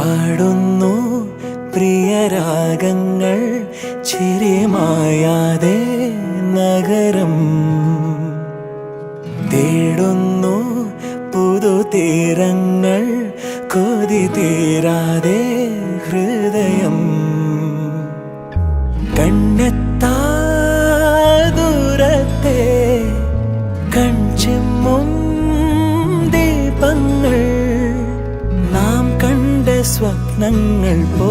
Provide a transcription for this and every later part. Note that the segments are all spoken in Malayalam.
പാടുന്നു പ്രിയരാഗങ്ങൾ ചിരിമായാതെ നഗരം തേടുന്നു പുതുതീരങ്ങൾ കൊതി തീരാതെ ഹൃദയം കണ്ണെത്താ ദൂരത്തെ കൺചിമ്മും ദീപങ്ങൾ നാം കണ്ട സ്വപ്നങ്ങൾ പോ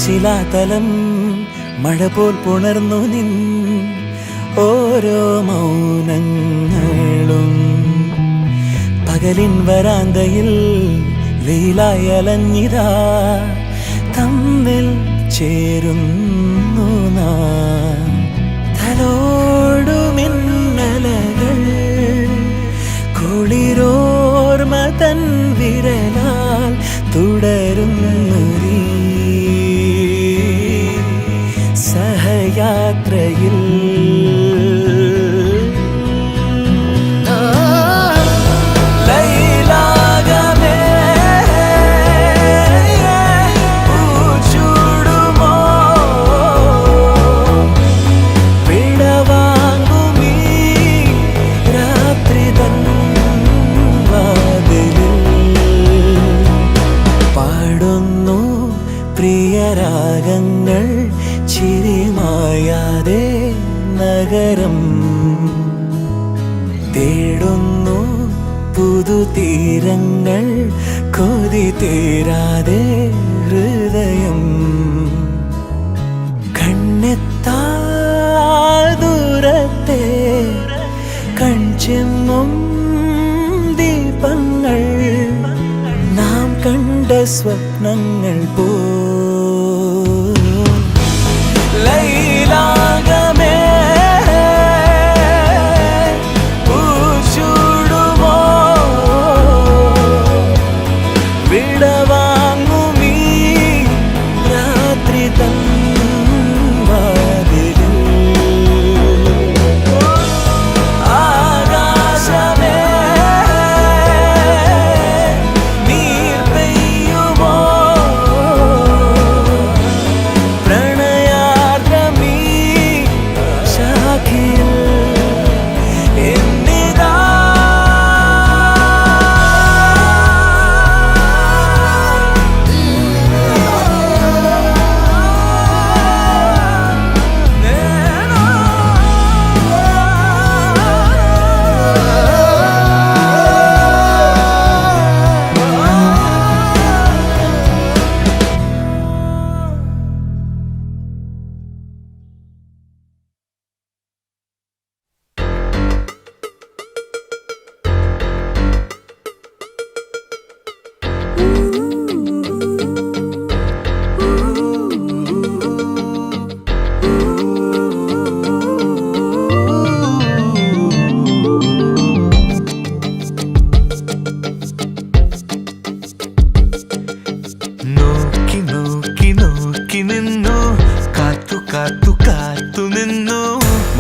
ശിലാതലം മഴ പോൽ പുണർന്നു നിൻ ഓരോ മൗനങ്ങളും പകലിൻ വരാന്തയിൽ വെയിലായി അലഞ്ഞിതാ തമ്മിൽ ചേരുന്നു നാം തലോടു മിന്നലകൾ കുളിരോർമ തൻ വിരലാൽ തുടരുന്നു സഹയാത്രയിൽ പ്രിയരാഗങ്ങൾ ചിരിമായാതെ നഗരം തേടുന്നു പുതുതീരങ്ങൾ കൊതി തീരാതെ ഹൃദയം കണ്ണെത്താ ദൂരത്തെ കൺചിമ്മും ദീപങ്ങൾ നാം കണ്ട സ്വപ്നങ്ങൾ പോ ലൈലാഗമേ പൂച്ചൂടുമോ വിടവാങ്ങുമീ രാത്രി തൻ വാതിലിൽ ആകാശമേ നീർ പെയ്യുമോ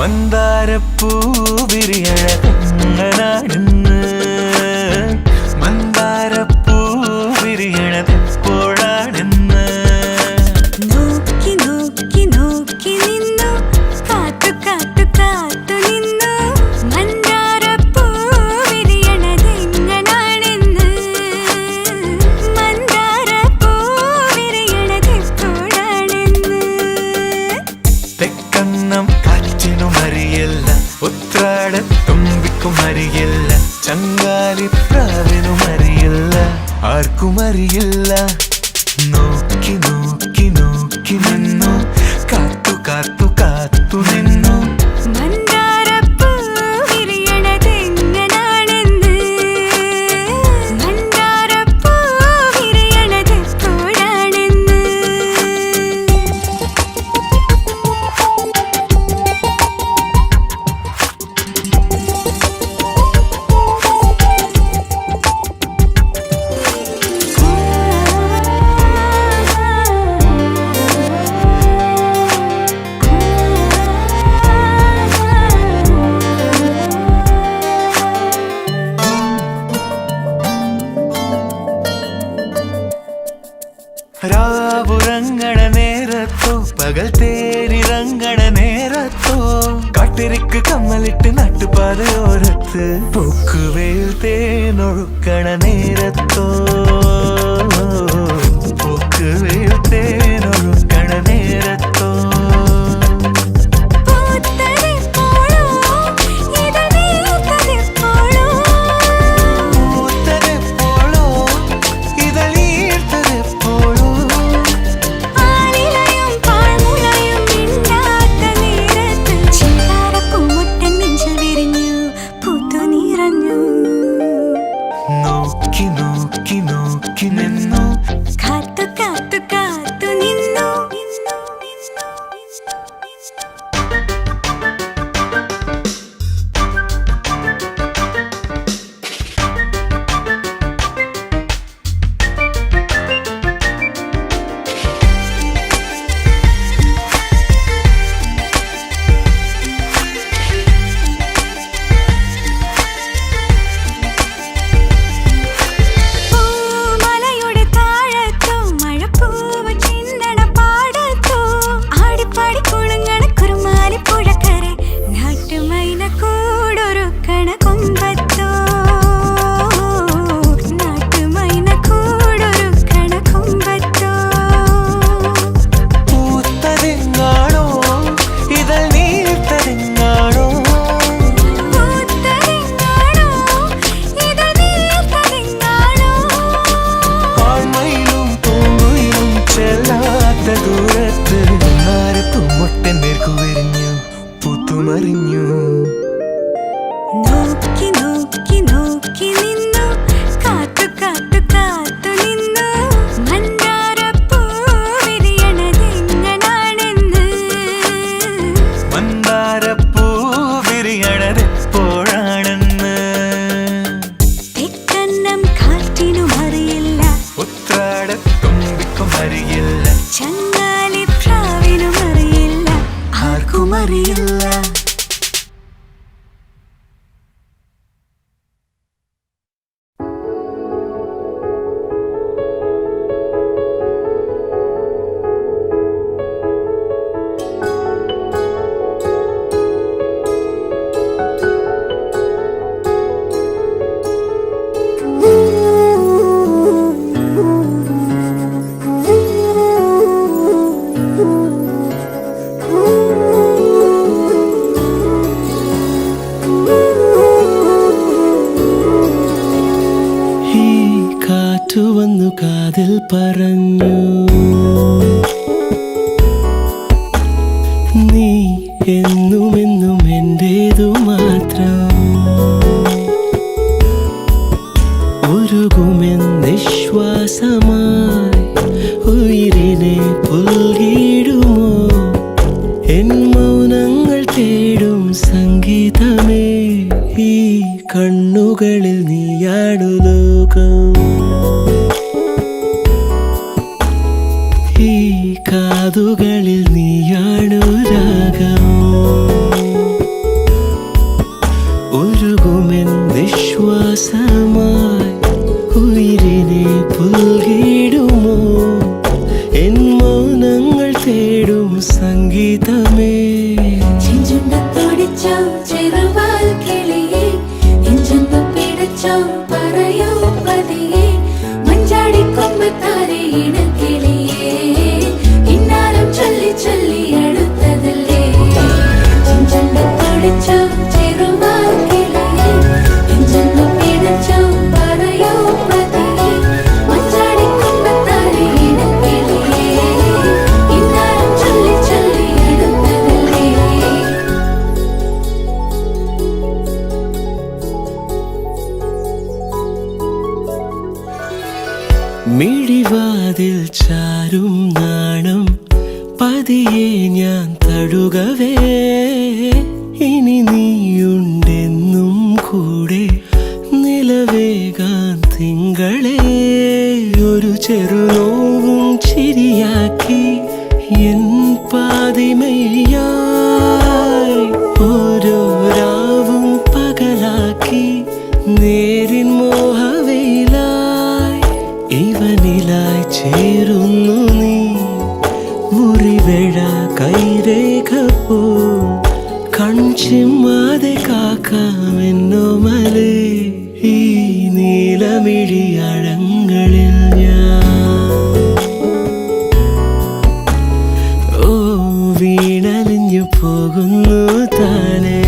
മന്ദാരപ്പൂ വിരിയണതെങ്ങനാടുന്ന് മന്ദാരപ്പൂ വിരിയണതെപ്പോഴാടുന്ന് നോക്കി നോക്കി നോക്കി നിന്നു കാത്തു കാത്തു കാത്തു നിന്നു മന്ദാരപ്പൂ വിരിയണതെങ്ങനാണെന്ന് മന്ദാരപ്പൂ വിരിയ നേരത്തോ കാട്ടിരിക്ക് കമ്മലിട്ട് നട്ടുപാതയോരത്ത് പൂക്കുവേൽ തേനൊഴുക്കണ നേരത്തോ പൂക്കുവേൽ തേനൊഴുക്കണ നേരത്തോ നോക്കി നോക്കി നോക്കി നിന്നു കാത്തു കാത്തു കാത്തു നിന്നു പൂത്തുമറിഞ്ഞു നോക്കി നോക്കി നോക്കി നിന്നു കാത്തു കാത്തു കാത്തു നിന്നു മന്ദാരപ്പൂ വിരിയണതെങ്ങനാണെന്ന് മന്ദാരപ്പൂ വിരിയണതെപ്പോഴാണെന്ന് തെക്കന്നം കാറ്റിനും അറിയില്ല ഉത്രാടത്തുമ്പിക്കും അറിയില്ല ചങ്ങാലി പ്രാവിനും അറിയില്ല ആർക്കും അറിയില്ല വന്നു കാതിൽ പറഞ്ഞു നീ എന്നുമെന്നും എന്റേതു മാത്രം ഉരുകുമെന്നിശ്വാസമായി ഉയിരിനെ പുൽകിടുമോ എൻ മൗനങ്ങൾ തേടും സംഗീതമേ ഈ കണ്ണുകളിൽ നീയാണു ലോകം ഈ കാതുകളിൽ നീയാണു രാഗം ഉരുകുമെന്നിശ്വാസമായി ഉയിരിനെ പുൽകിടുമോ എൻ മൗനങ്ങൾ തേടും സംഗീതമേ ചെഞ്ചുണ്ടത്തോടിച്ചോ ചെറുവാൽ കിളിയേ നെഞ്ചൊന്നു പിടിച്ചോ പറയൂ പതിയെ മഞ്ചാടിക്കൊമ്പത്താരെ ഇണക്കിളിയേ ഇന്നാലും ചൊല്ലി ചൊല്ലി അടുത്തതല്ലേ ചെഞ്ചുണ്ടത്തോടിച്ചോ ചെറുവാൽ കിളിയേ നെഞ്ചൊന്നു പിടിച്ചോ പറയൂ പതിയെ മഞ്ചാടിക്കൊമ്പത്താരെ ഇണക്കിളിയേ ഇന്നാലും ചൊല്ലി ചൊല്ലി അടുത്തതല്ലേ മിഴിവാതിൽ ചാരും നാണം പതിയെ ഞാൻ തടുകവേ ഇനി നീയുണ്ടെന്നും കൂടെ നിലവേകാൻ തിങ്കളെ ഒരു ചെറുനോവും ചിരിയാക്കി എൻ പാതിമയായി ഓരോ രാവും പകലാക്കി നേരിൻ മോഹവയിലായി ഇവനിലായി ചേരുന്നു നീ മുറിവേഴ കൈരേഖ പോ കൺചിമ്മാതെ കാക്കാമെന്നോമലേ ഈ നീലമിഴിയഴങ്ങളിൽ ഞാൻ ഓ വീണലിഞ്ഞു പോകുന്നു താനേ.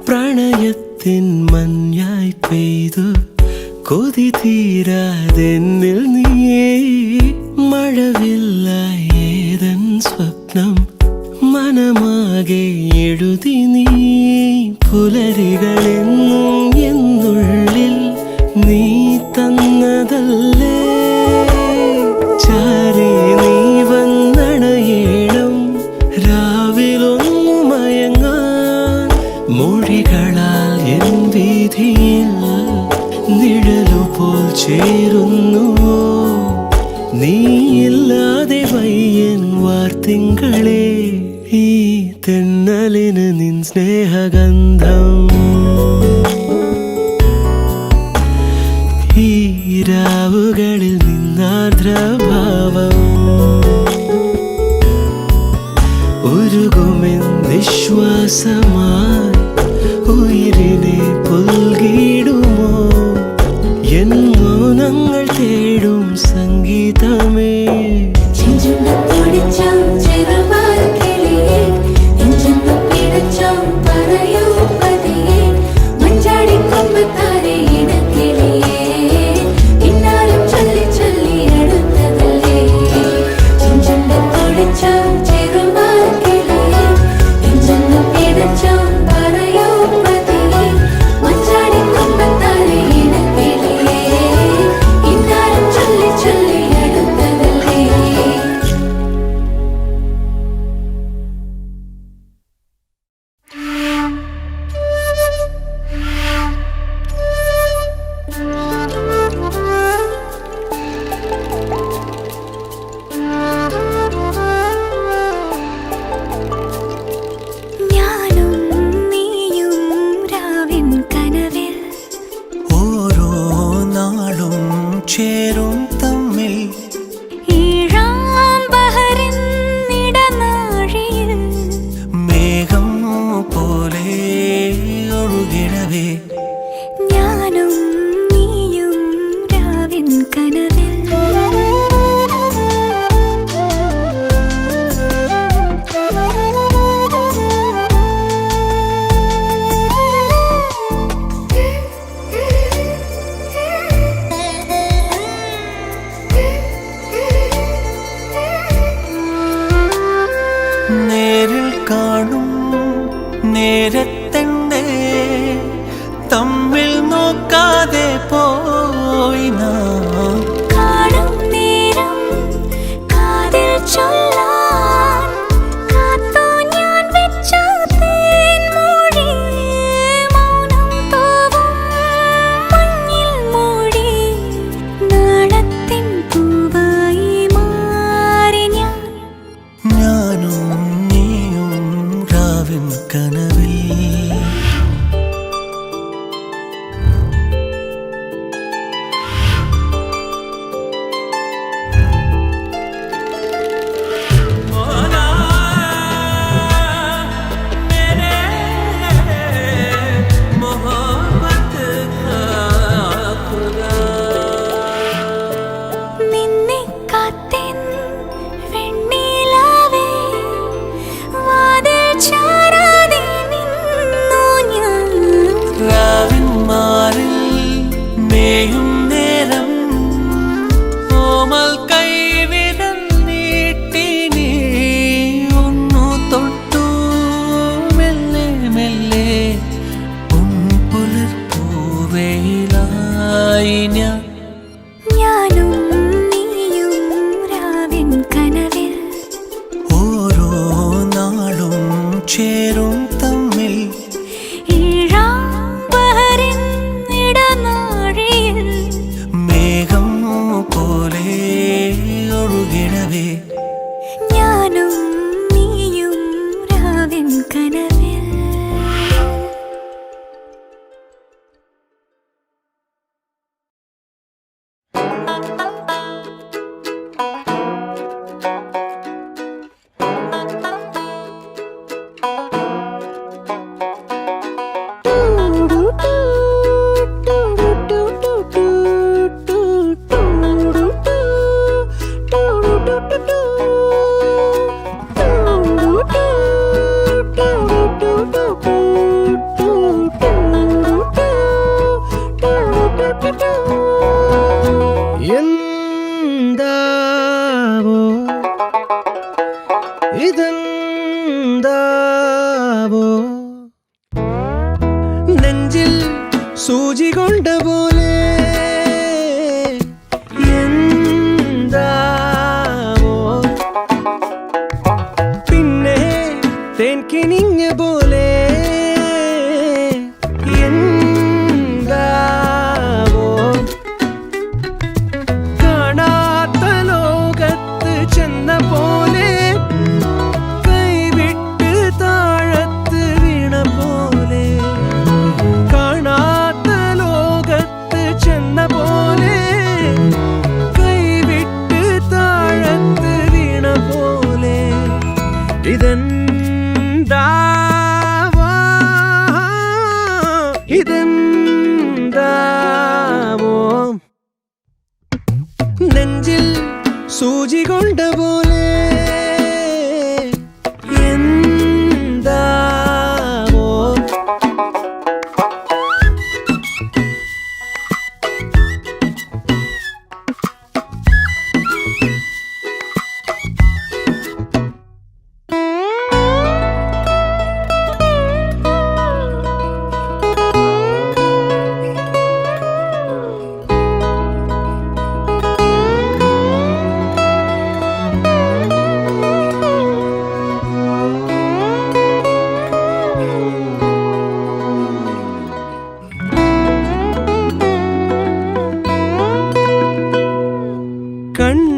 പ്രണയത്തിൻ മഞ്ഞായി പെയ്തു കൊതി തീരാതെന്നിൽ നീയേ മഴവില്ലായി ഏതൻ സ്വപ്നം മനമാകെ എഴുതി നീ പുലരികളെന്നും എന്നുള്ളിൽ നീ തന്നതല്ലേ ചാരി നീ വന്നണയേണം രാവിലൊന്നു മയങ്ങാൻ മൊഴികളാൽ എൻ വീതിയിൽ നിഴലുപോൽ ചേരുന്നുവോ നീയില്ലാതെ വയ്യൻ വാർത്തിങ്കളെ ഈ തെന്നലിന് നിൻ സ്നേഹഗന്ധം ഈ രാവുകളിൽ നിന്നാർദ്രഭാവം ഉരുകുമെൻ നിശ്വാസമായി ഉയിരിനെ പുൽകിടുമോ എൻ മൗനങ്ങൾ തേടും സംഗീതമേ. ചേരും തമ്മിൽ മേഘം പോലെ ഒഴുകിടവേ ഞാനും നീയും രാവിൻ കനവിൽ നേരിൽ കാണും നേരത്തെന്നെ തമ്മിൽ നോക്കാതെ പോയി നാം കാണും നേരം കാതിൽ ചൊല്ലാൻ കാത്തു ഞാൻ വെച്ച തേൻമൊഴി മൗനം തൂവും മഞ്ഞിൽ മൂടി നാളത്തിൻ പൂവായി മാറി ഞാനും നീയും രാവിൻ കനവിൽ മേയും നേരം ഓമൽ കൈവിരൽ നീട്ടി ഞാനും നീയും രാവിൻ കനവിൽ. എന്താവോ ഇതെന്താവോ നെഞ്ചിൽ സൂചി കൊണ്ട പോലെ എന്താവോ പിന്നെ തേൻ കിനിഞ്ഞ പോലെ എന്താവോ കാണാത്ത ലോകത്ത് ചെന്ന പോലെ കൈവിട്ട് താഴത്ത് വീണ പോലെ കാണാത്ത ലോകത്ത് ചെന്ന പോലെ കൈവിട്ട് താഴത്ത് വീണ പോലെ ഇതെന്താവോ ഇതെന്താവോ നെഞ്ചിൽ സൂചി കൊണ്ട പോലെ എന്താവോ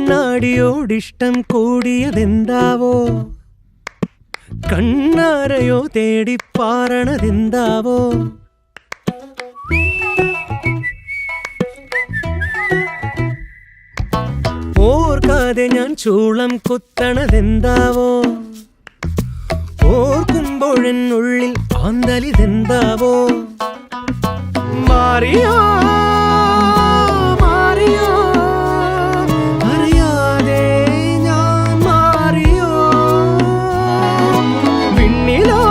കണ്ണാടിയോടിഷ്ടം കൂടിയതെന്താവോ കണ്ണാരയോ തേടിപ്പാറണതെന്താവോ ഓർക്കാതെ ഞാൻ ചൂളം കുത്തണതെന്താവോ ഓർക്കുമ്പോഴെന്നുള്ളിൽ ആന്തലിതെന്താവോ മാറിയോ മാറിയോ അറിയാതെ ഞാൻ മാറിയോ വിണ്ണിലോ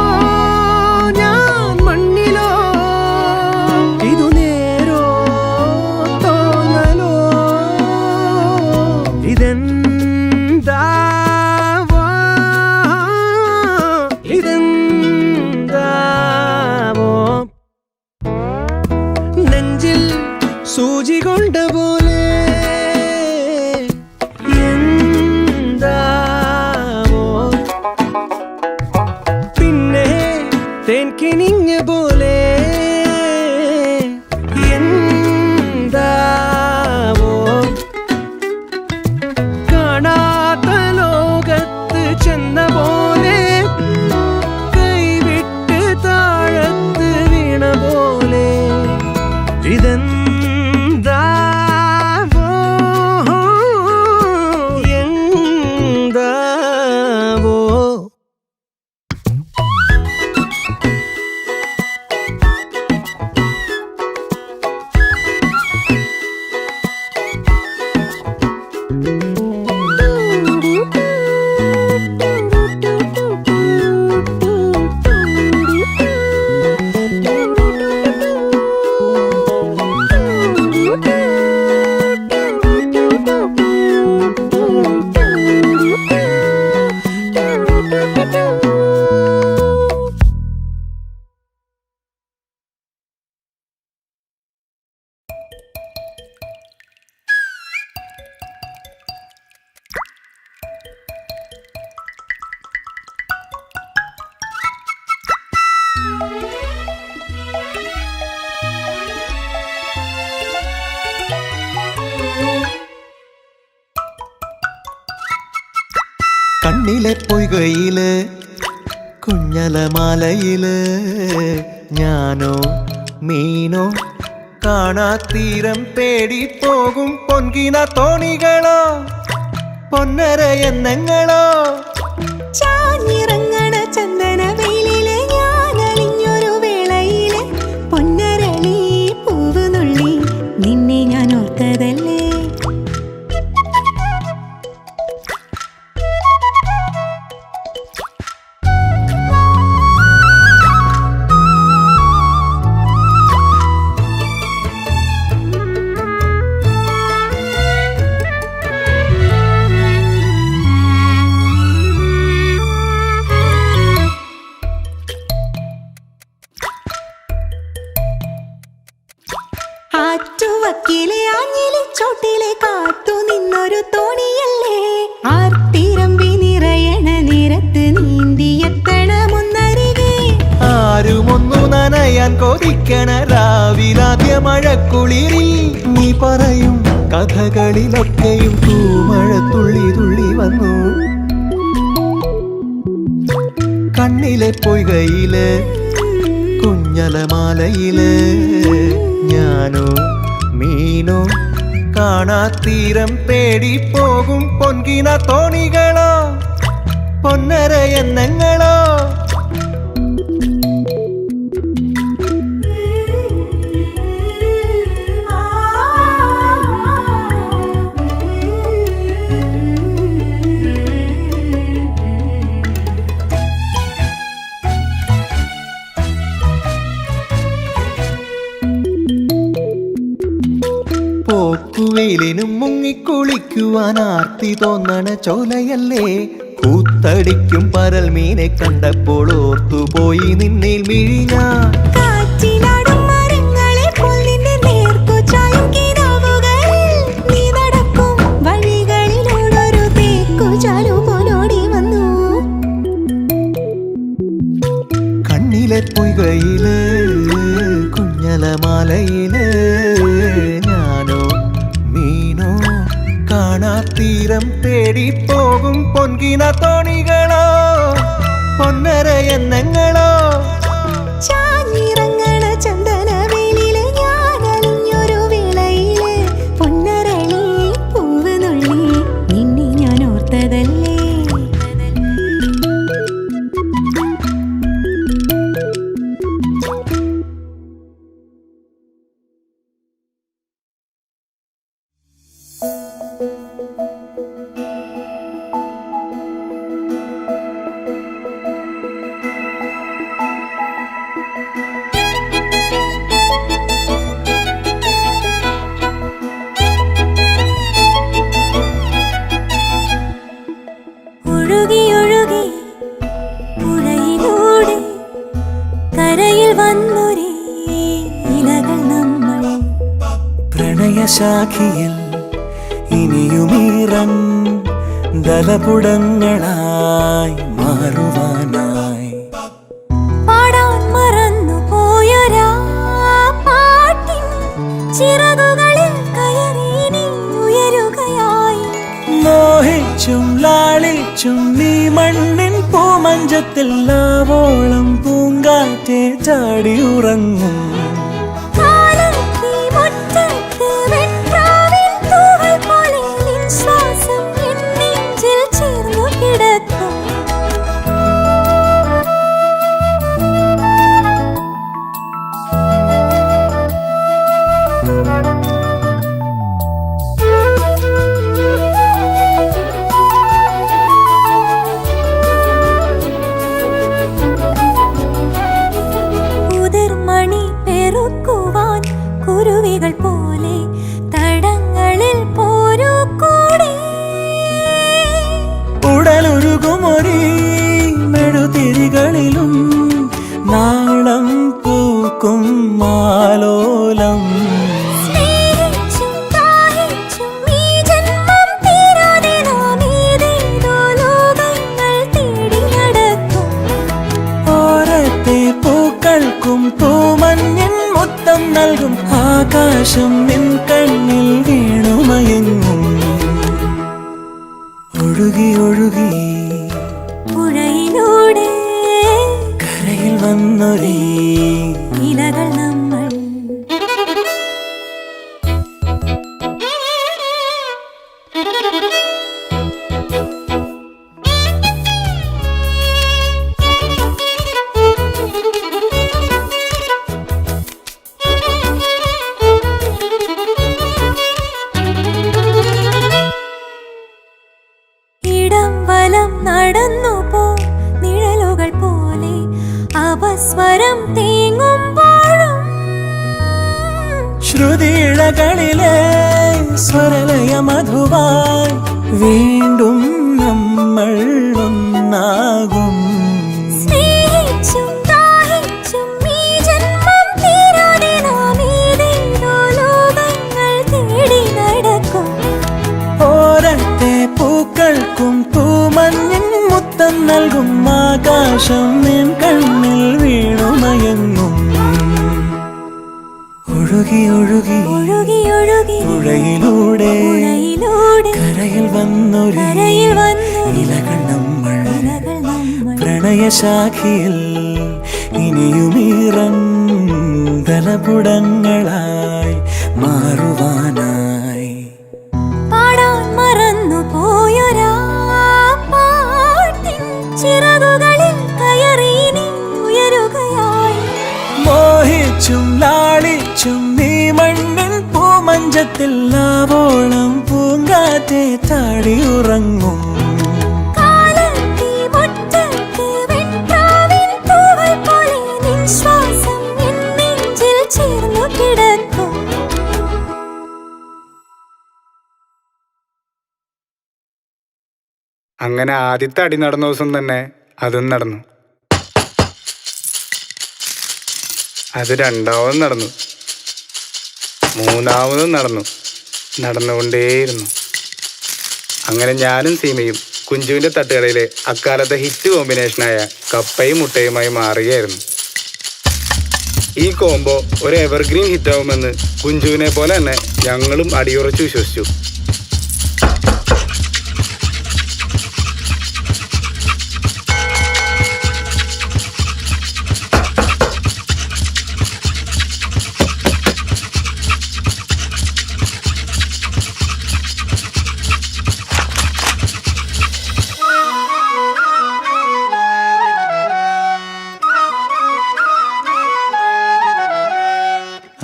ഞാൻ മണ്ണിലോ ഇതു നേരോ തോന്നലോ ഇതെന്താവോ ഇതെന്താവോ നെഞ്ചിൽ സൂചി കൊണ്ട പോലെ എന്താവോ പിന്നെ തേൻ കിനിഞ്ഞ പോലെ എന്താവോ കാണാത്ത ലോകത്ത് ചെന്ന പോലെ കൈവിട്ട് താഴത്ത് വീണ പോലെ ഇതെന്താവോ എന്താവോ കണ്ണിലെ പൊയ്കയില് കുഞ്ഞലമാലയില് ഞാനോ മീനോ കാണാ തീരം തേടി പോകും പൊൻകിന തോണികളോ പൊന്നര എന്നെങ്ങളോ ചാഞ്ഞിറങ്ങണ ചന്ദന വെയിലില് ഞാൻ അലിഞ്ഞൊരു വേളയില് പൊന്നരളി പൂവ് നുള്ളി നിന്നെ ഞാൻ ഓർത്തതല്ലേ. ആറ്റുവക്കിലെ ആഞ്ഞിലെ ചോട്ടിലെ കാത്തു നിന്നൊരു തോണിയല്ലേ ആർത്തിരമ്പി നിറയണ നേരത്ത് നീന്തിയെത്തണമെന്നരികെ. ആരുമൊന്നു നനയാൻ കൊതിക്കണ രാവിലാദ്യ മഴക്കുളിരിൽ നീ പറയും കഥകളിലൊക്കെയും തൂമഴ തുള്ളി തുള്ളി വന്നു. കണ്ണിലെ പൊയ്കയില് കുഞ്ഞലമാലയില് ഞാനോ മീനോ കാണാ തീരം തേടി പോകും പൊൻകിന തോണികളോ പൊന്നര എന്നെങ്ങളോ. പോക്കുവെയിലിനും മുങ്ങിക്കുളിക്കുവാൻ ആർത്തി തോന്നണ ചോലയല്ലേ കൂത്തടിക്കും പരൽ മീനെ കണ്ടപ്പോൾ ഓർത്തുപോയി നിന്നിൽ മിഴിഞ്ഞ. കാറ്റിലാടും മരങ്ങളെ പോൽ നിന്നെ നേർക്കു ചായും കിനാവുകളിൽ നീ നടക്കും വഴികളിലൂടൊരു തേക്കു ചാലു പോലോടി വന്നു. കണ്ണിലെ പൊയ്കയില് കുഞ്ഞലമാലയില് ഞാനോ മീനോ കാണാ തീരം തേടി പോകും പൊൻകിന തോണികളോ പൊന്നര എന്നെങ്ങളോ. ചാഞ്ഞിറങ്ങണ ചന്ദന വെയിലില് ഞാൻ അലിഞ്ഞൊരു വേളയില് പൊന്നരളി പൂവ് നുള്ളി നിന്നെ ഞാൻ ഓർത്തതല്ലേ. ഒഴുകി ഒഴുകി പുഴയിലൂടെ കരയിൽ വന്നൊരേ ഇലകൾ നമ്മൾ പ്രണയശാഖിയിൽ ഇനിയുമീറൻ ദലപുടങ്ങളായി മാറുവാനായി പാടാൻ മറന്നു പോയൊരാ പാട്ടിൻ ചിറകുകളിൽ കയറി നീ ഉയരുകയായി. മോഹിച്ചും ലാളിച്ചും നീ മണ്ണിൻ പൂമഞ്ചത്തിൽ ആവോളം പൂങ്കാറ്റെ ചാടി ഉറങ്ങും. കാലത്തീ മുറ്റത്ത് വെൺപ്രാവിൻ തൂവൽ പോലെ നിൻ ശ്വാസം എൻ നെഞ്ചിൽ ചേർന്നു കിടക്കും. ഉതിർമണി പെറുക്കുവാൻ കുരുവികൾ പോലെ തടങ്ങളിൽ പോരൂ കൂടെ. ഉടലൊരുകുമൊരീ മെഴുതിരികളിലും നാളം പൂക്കും മാലോലം. സ്നേഹിച്ചും ദാഹിച്ചും ഈ ജന്മം തീരാതെ നാം ഏതേതോ ലോകങ്ങൾ തേടി നടക്കും. ഓരത്തെ പൂക്കൾക്കും പൂമഞ്ഞിൻ മുത്തം നൽകും ആകാശം നിൻ കണ്ണിൽ വീണുമയങ്ങും. ഒഴുകി ഒഴുകി വന്നൊരേ ഇലകൾ നമ്മൾ ഇടം വലം നടന്നു പോ നിഴലുകൾ പോലെ അപസ്വരം തേങ്ങുമ്പോഴും ശ്രുതിയിഴകളിലെ സ്വരലയ മധുവായി വീണ്ടും നമ്മൾ ഒന്നാകും. സ്നേഹിച്ചും ദാഹിച്ചും ഈ ജന്മം തീരാതെ നാം ഏതേതോ ലോകങ്ങൾ തേടി നടക്കും. ഓരത്തെ പൂക്കൾക്കും പൂമഞ്ഞിൻ മുത്തം നൽകും. ആകാശം നിൻ കണ്ണിൽ വീണുമയങ്ങും. ഒഴുകി ഒഴുകി ഒഴുകി ഒഴുകി പുഴയിലൂടെ കരയിൽ വന്നൊരു ഇലകൾ നമ്മൾ പ്രണയശാഖിയിൽ ഇനിയുമീറൻ തലപുടങ്ങളായി മാറുവാനായി. പാടാൻ മറന്നു പോയൊരാ പാട്ടിൻ ചിറകുകളിൽ കയറി നീ ഉയരുകയായി. മോഹിച്ചും ലാളിച്ചും നീ മണ്ണിൻ പൂമഞ്ചത്തിൽ ആവോളം പൂങ്കാറ്റെ താടി ഉറങ്ങും. കാലത്തി മുറ്റത്ത് വെൺപ്രാവിൻ തൂവൽ പോലെ നിൻ ശ്വാസം എൻ നെഞ്ചിൽ ചേർന്നു കിടക്കും. അങ്ങനെ ആദ്യത്തെ അടി നടന്ന ദിവസം തന്നെ അതും നടന്നു. അത് രണ്ടാമതും നടന്നു, മൂന്നാമതും നടന്നുകൊണ്ടേയിരുന്നു. അങ്ങനെ ഞാനും സീമയും കുഞ്ചുവിൻ്റെ തട്ടുകടയിലെ അക്കാലത്തെ ഹിറ്റ് കോമ്പിനേഷനായ കപ്പയും മുട്ടയുമായി മാറുകയായിരുന്നു. ഈ കോംബോ ഒരു എവർഗ്രീൻ ഹിറ്റാവുമെന്ന് കുഞ്ചുവിനെ പോലെ തന്നെ ഞങ്ങളും അടിയുറച്ചു വിശ്വസിച്ചു.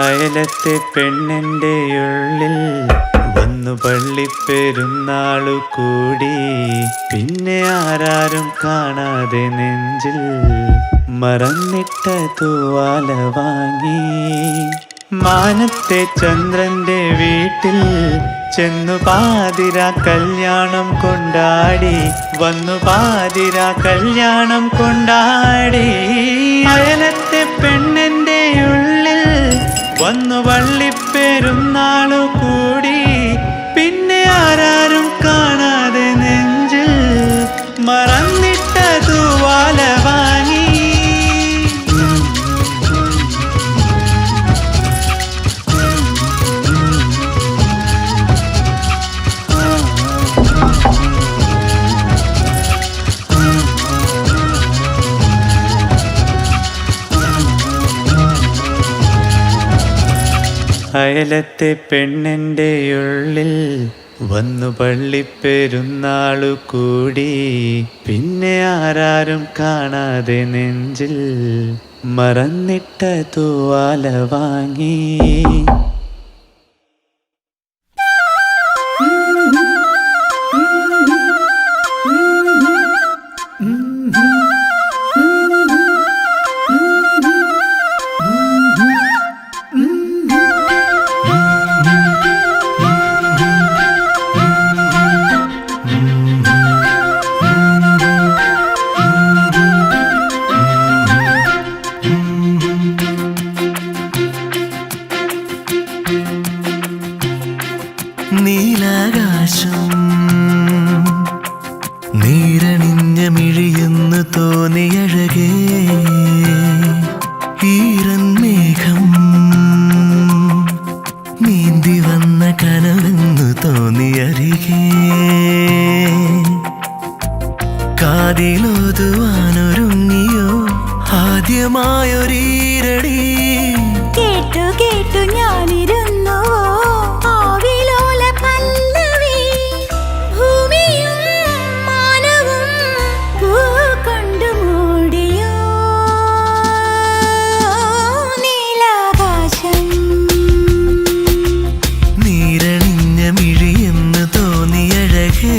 അയലത്തെ പെണ്ണിൻ്റെ ഉള്ളിൽ വന്നു പള്ളിപ്പെരുന്നാളു കൂടി. പിന്നെ ആരാരും കാണാതെ നെഞ്ചിൽ മറന്നിട്ട തൂവാല വാങ്ങി. മാനത്തെ ചന്ദ്രന്റെ വീട്ടിൽ ചെന്നു പാതിര കല്യാണം കൊണ്ടാടി. വന്നു പാതിര കല്യാണം കൊണ്ടാടി. അയലത്തെ പെണ്ണിൻ്റെ ഉള്ളിൽ വന്നു വള്ളിപ്പെരുന്നാളു കൂടി. പിന്നെ ആരാരും കാണാതെ നെഞ്ചിൽ മറന്നിട്ട തൂവാല വാങ്ങി. അയലത്തെ പെണ്ണിൻ്റെ ഉള്ളിൽ വന്നു പള്ളിപ്പെരുന്നാളു കൂടി. പിന്നെ ആരാരും കാണാതെ നെഞ്ചിൽ മറന്നിട്ട തൂവാല വാങ്ങി. നീലാകാശം നീരണിഞ്ഞ മിഴിയെന്ന് തോന്നിയഴകേ. ഈരന്മേഘം നീന്തി വന്ന കനവെന്നു തോന്നിയരികേ. കാതിലോതുവാനൊരുങ്ങിയോ ആദ്യ ആദ്യമായൊരീരടി കേട്ടു കേട്ടു ഞാനിരുന്നു ആവിലോല പല്ലവി ഭൂമിയും മാനവും പൂ കൊണ്ടു മൂടിയോ നീലാകാശം നീരണിഞ്ഞ മിഴിയെന്ന് തോന്നിയഴകേ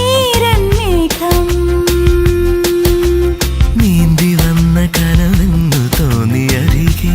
ഈരന്മേഘം നീന്തി വന്ന കനവെന്നു തോന്നിയരികേ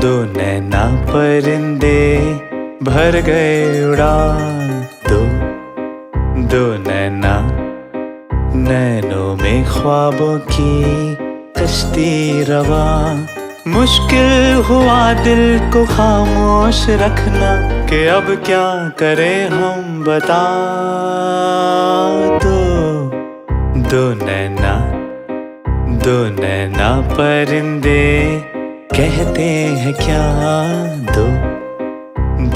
दो नैना परिंदे भर गए उड़ान। दो नैना नैनों में ख्वाबों की कश्ती रवा। मुश्किल हुआ दिल को खामोश रखना कि अब क्या करें हम बता। दो नैना परिंदे कहते हैं क्या।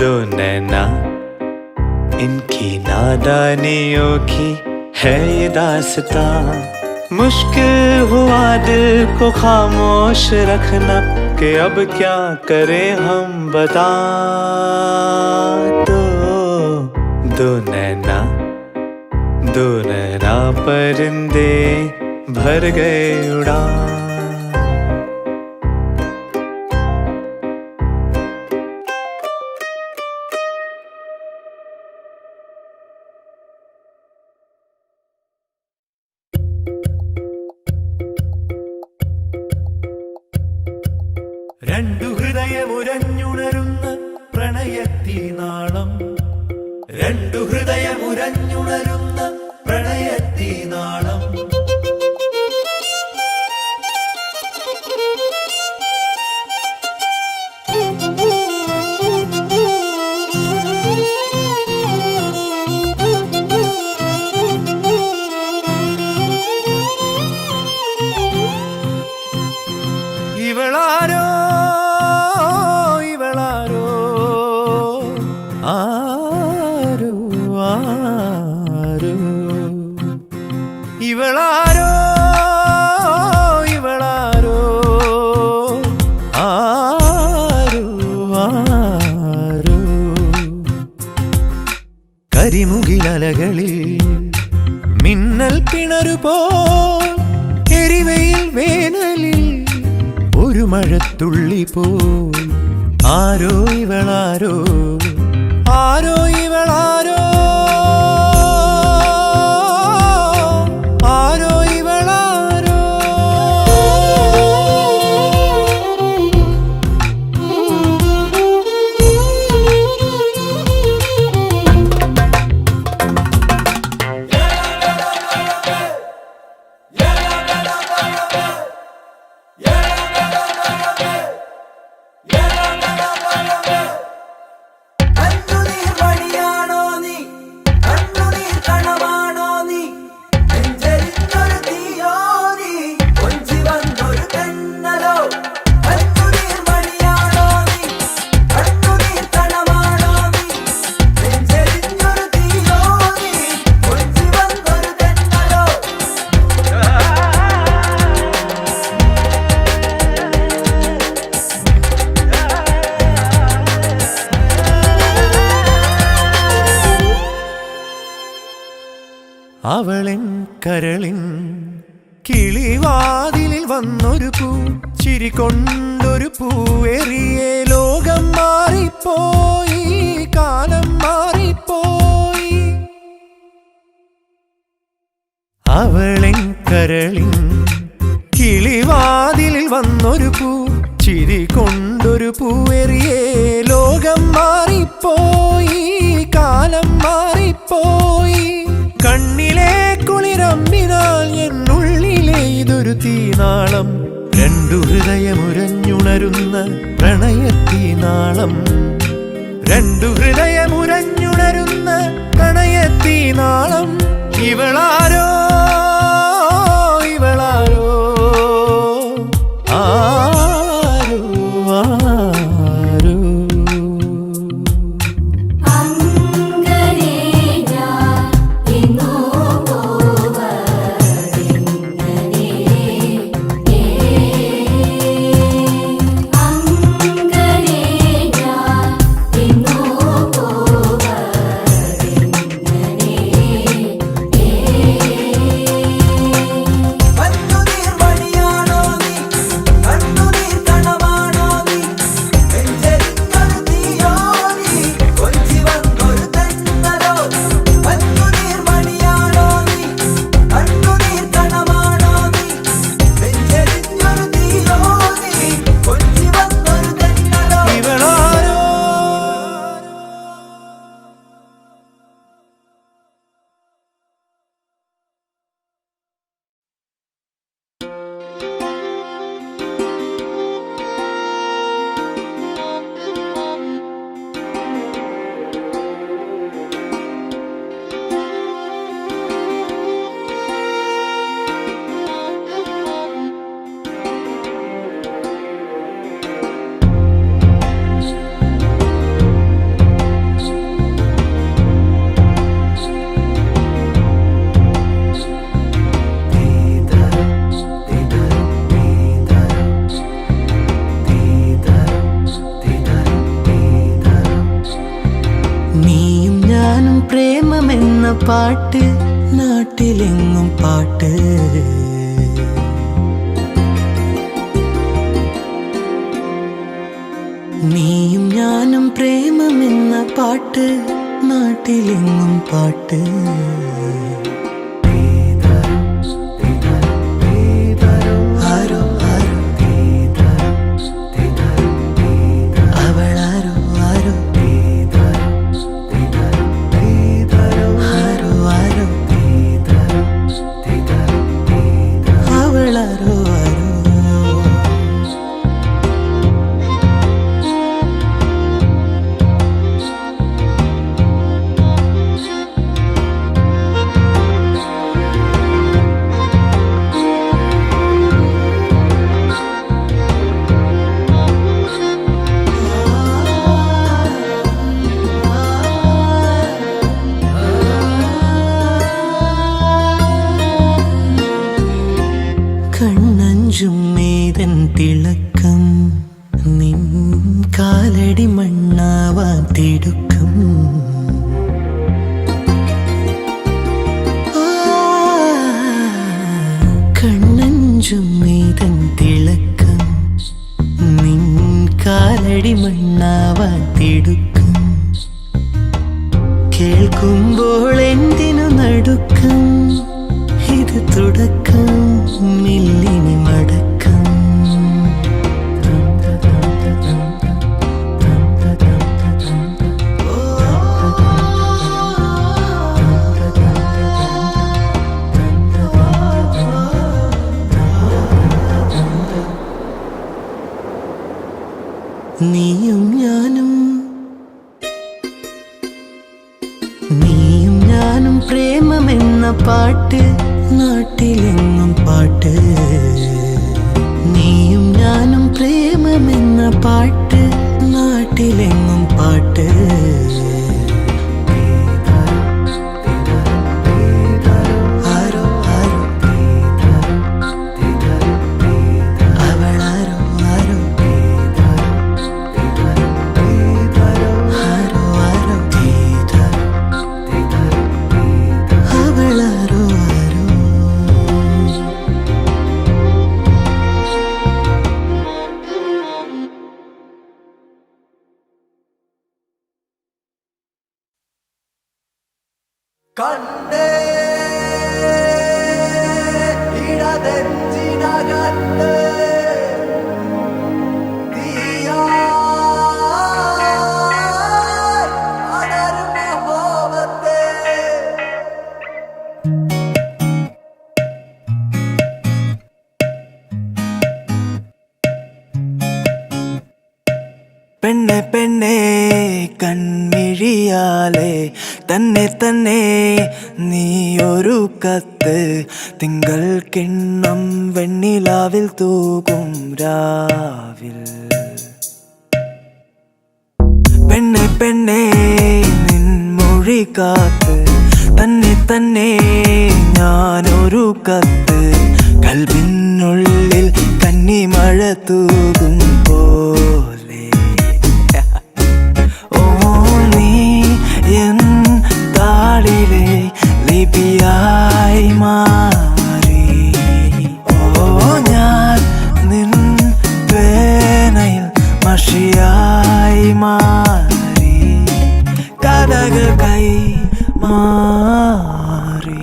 दो नैना इनकी नादानियों की है ये दास्तां। मुश्किल हुआ दिल को खामोश रखना कि अब क्या करें हम बता। दो नैना परिंदे भर गए उड़ान। രണ്ടു ഹൃദയമുരഞ്ഞുണരുന്ന പ്രണയത്തീനാളം. രണ്ടു ഹൃദയമുരഞ്ഞുണരുന്ന പ്രണയത്തീനാളം. ഇവളാരോ ആരോ ആരോ ഇവളാരോ ആരോ ആരോ. കരിമുകിലലകളിൽ മിന്നൽ പിണറുപോൽ എരിവയിൽ വേനലിൽ ഒരു മഴത്തുള്ളി പോൽ. ആരോ ഇവളാരോ ആരോ ഇവളാരോ ആരോ ഇവളാരോ. അവളെൻ കരളിൻ കിളിവാതിലിൽ വന്നൊരു പൂ. ചിരി കൊണ്ടൊരു പൂവെറിയേ ലോകം മാറിപ്പോയി, കാലം മാറിപ്പോയി. അവളെൻ കരളിൻ കിളിവാതിലിൽ വന്നൊരു പൂ. ചിരി കൊണ്ടൊരു പൂവെറിയേ ലോകം മാറിപ്പോയി, കാലം മാറിപ്പോയി. കണ്ണിലെ കുളിരമ്പിനാൽ എന്നുള്ളിലെ ഇതൊരു തീനാളം. രണ്ടു ഹൃദയമുരഞ്ഞുണരുന്ന പ്രണയത്തീനാളം. രണ്ടു ഹൃദയമുരഞ്ഞുണരുന്ന പ്രണയത്തീനാളം. ഇവളാരോ ഇവളാരോ ആരോ ആരോ. പാട്ട് നാട്ടിലെങ്ങും പാട്ട്. നീയും ഞാനും പ്രേമമെന്ന പാട്ട് നാട്ടിലെങ്ങും പാട്ട്. കണ്ണഞ്ചും മേതൻ തിളക്കം നിൻ കാലടി മണ്ണാവാൻ തിടുക്കം. കണ്ണഞ്ചും മേതൻ തിളക്കം നിൻ കാലടി മണ്ണാവാൻ തിടുക്കം. കേൾക്കുമ്പോൾ എന്തിനു നടുക്കം, ഇത് തുടക്കം മില്ലിനി മടക്കം. നീയും ഞാനും പ്രേമമെന്ന പാട്ട് നാട്ടിലെങ്ങും പാട്ട്. നീയും ഞാനും പ്രേമമെന്ന പാട്ട് നാട്ടിലെങ്ങും പാട്ട്. കണ്ടേ ഇടതെഞ്ചിനകത്ത് പെണ്ണെ പെണ്ണെ കൺമിഴിയാലെ തന്നെ തന്നെ നീയൊരു കത്ത് തിങ്കൾ കിണ്ണം വെണ്ണിലാവിൽ തൂകും രാവിൽ. പെണ്ണെ പെണ്ണെ നിൻ മൊഴി കാത്ത് തന്നെ തന്നെ ഞാനൊരു കത്ത് കൽബിനുള്ളിൽ കന്നിമഴ തൂകും പോലെ. താളിലെ ലിപിയായി മാറി. ഞാൻ നിൻ വേനയിൽ മഷിയായി മാറി. കഥകൾ കൈ മാറി.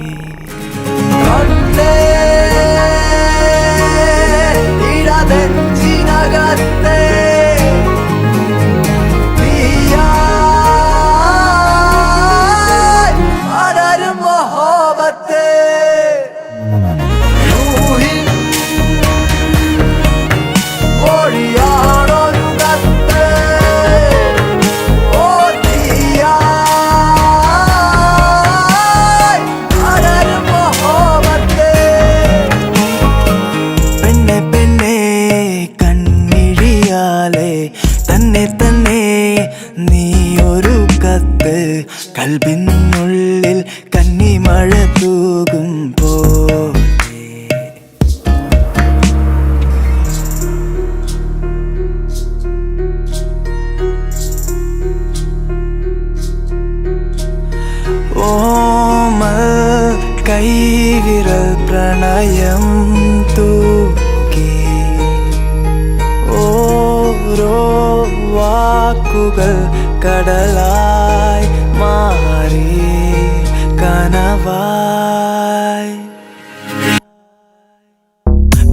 ഇടതെഞ്ചിനകത്തെ തന്നെ തന്നെ നീയൊരു കത്ത് കൽബിനുള്ളിൽ കന്നിമഴ തൂകും പോലെ. ഓ ഹൃദയം തൂക്കി ഓരോ വാക്കുകൾ കടലായി മാറി കനവായി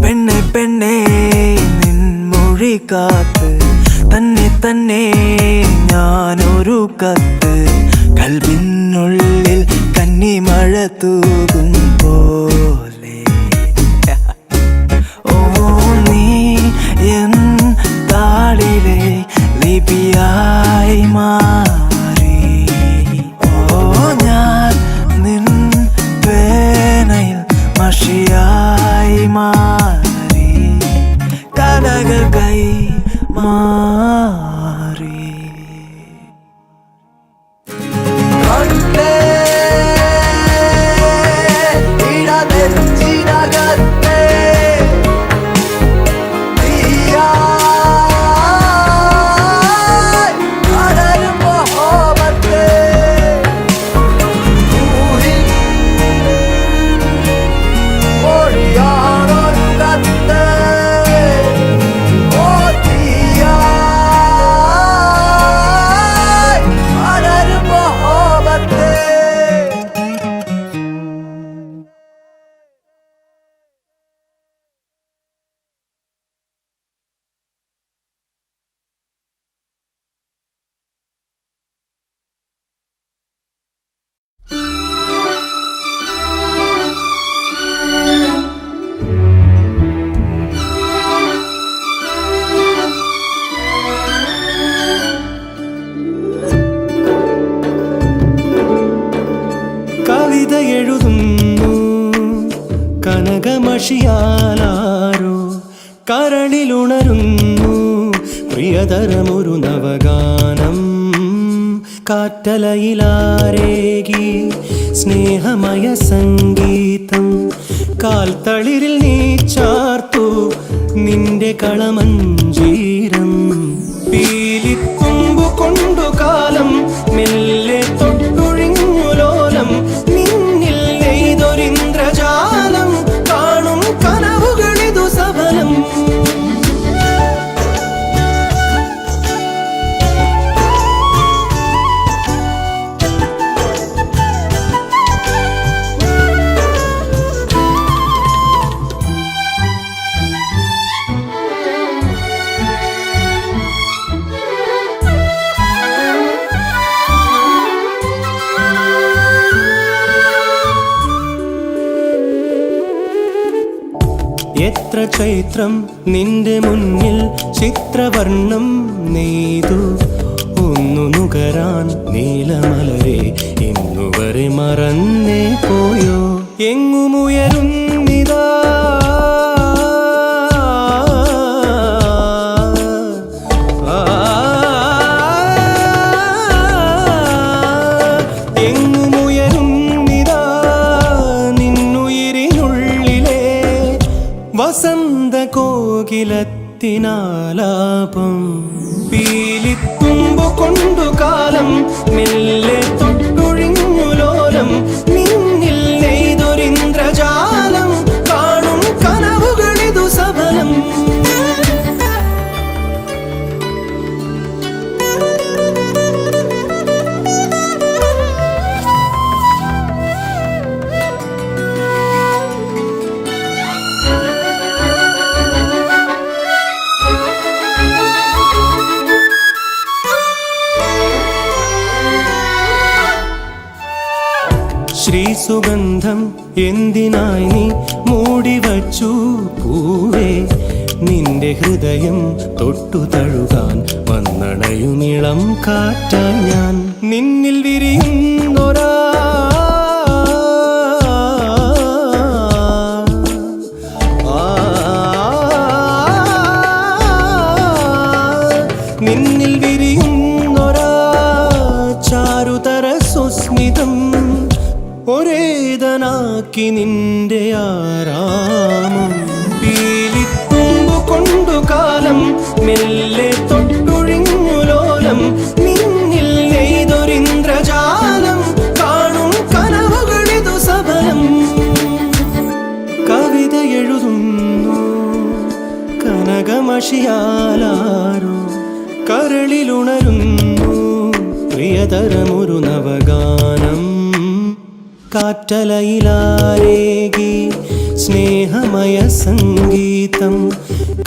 പെണ്ണെ പെണ്ണെ നിൻ മൊഴി കാത്ത് തന്നെ തന്നെ ഞാനൊരു കത്ത് കൽബിനുള്ളിൽ കന്നിമഴ തൂകും പോലെ ഓ നീ എൻ താളിലെ ലിപിയായി മാറി ഓ ഞാൻ നിൻ പേനയിൽ മഷിയായി മാറി കഥകൾ കൈ മാറി കവിത എഴുതുന്നു കനകമഷിയാലാരോ കരളിലുണരുന്നു പ്രിയതരമൊരു നവഗാനം കാറ്റലയിലാരേകി സ്നേഹമയ സംഗീതം കാൽത്തളിരിൽ നീ ചാർത്തു നിന്റെ കളമഞ്ചീരം പീലിത്തുമ്പു കൊണ്ടു കാലം മെല്ലെ തൊട്ടൊഴിഞ്ഞു ലോലം നിന്നിൽ നെയ്തൊരിന്ദ്രജാലം കാണും കനവുകളിതു സഫലം എത്ര ചൈത്രം നിന്റെ മുന്നിൽ ചിത്രവർണ്ണം നെയ്തു ഒന്നു നുകരാൻ നീലമലരെ ഇന്നുവരെ മറന്നേ പോയോ എങ്ങുമുയരുന്നിതാ വസന്ത കോകിലത്തിനാലാപം പീലിത്തുമ്പു കൊണ്ടു കാലം മെല്ലെ തൊട്ടൊഴിഞ്ഞു ലോലം നിന്നിൽ നെയ്തൊരിന്ദ്രജാലം കാണും കനവുകളിതു സഫലം ശ്രീസുഗന്ധം എന്തിനായി നീ മൂടിവച്ചു പൂവേ നിന്റെ ഹൃദയം തൊട്ടു തഴുകാൻ വന്നണയുമിളം കാറ്റാൻ ഞാൻ നിന്നിൽ വിരിയുന്നൊരാ നിന്നിൽ വിരിയുന്നൊരാ ചാരുതര സുസ്മിതം ഒരേതനാക്കി നിന്റെ ആരാമം പീലിത്തുമ്പു കൊണ്ടു കാലം മെല്ലെ തൊട്ടൊഴിഞ്ഞു ലോലം നിന്നിൽ നെയ്തൊരിന്ദ്രജാലം കാണും കനവുകളിതു സഫലം കവി ഉണരുന്നു പ്രിയതരമൊരു നവഗാനം കാറ്റലയിലാരേകി സ്നേഹമയ സംഗീതം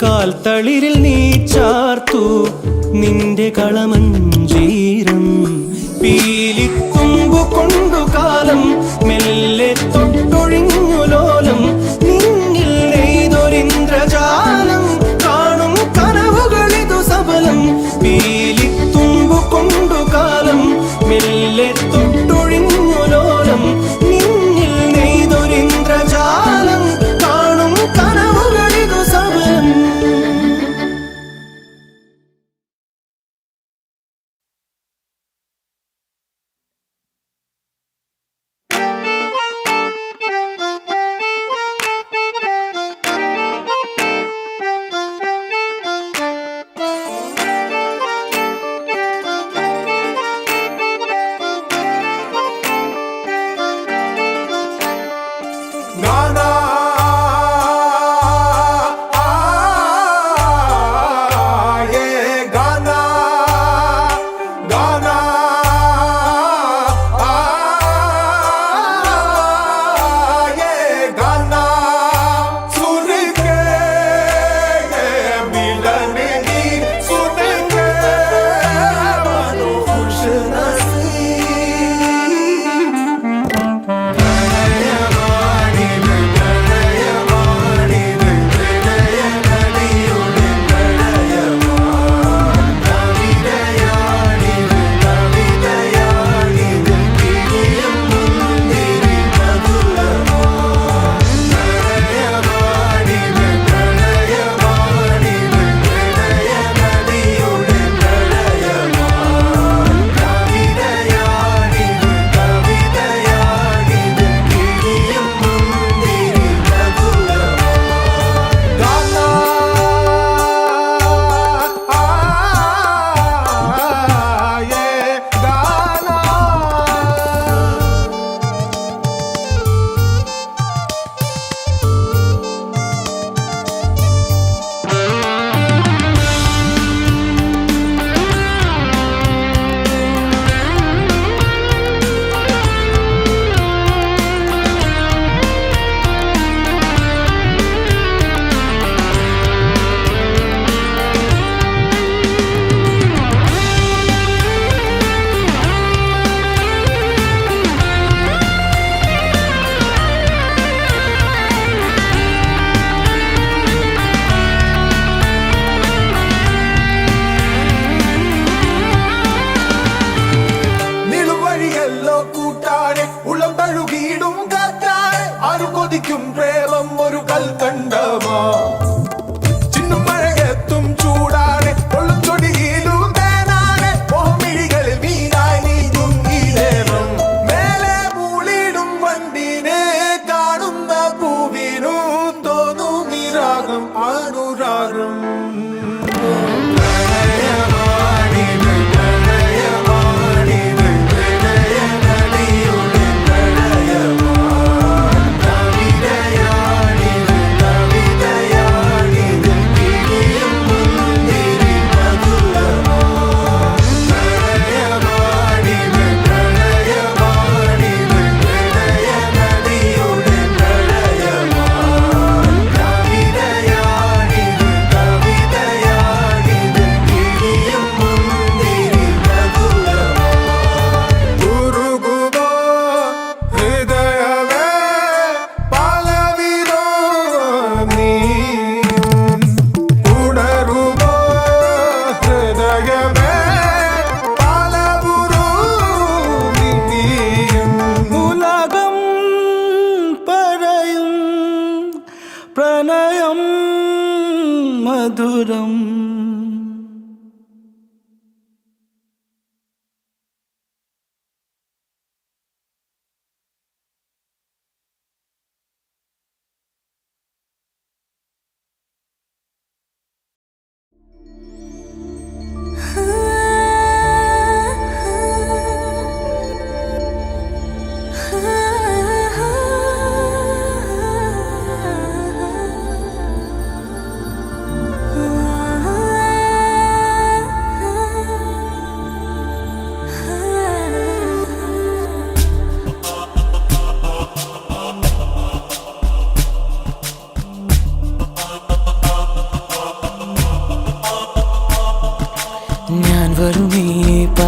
കാൽത്തളിരിൽ നീ ചാർത്തു നിന്റെ കളമഞ്ചീരം പീലിത്തുമ്പു കൊണ്ടു കാലം മെല്ലെ തൊട്ടൊഴിഞ്ഞു ലോലം നിന്നിൽ നെയ്തൊരിന്ദ്രജാലം കാണും കനവുകളിതു സബലം പീലിത്തുമ്പു കൊണ്ടു കാലം മെല്ലെ തൊട്ടൊഴിഞ്ഞു ലോലം നിന്നിൽ നെയ്തൊരിന്ദ്രജാലം കാണും കനവുകളിതു സബലം.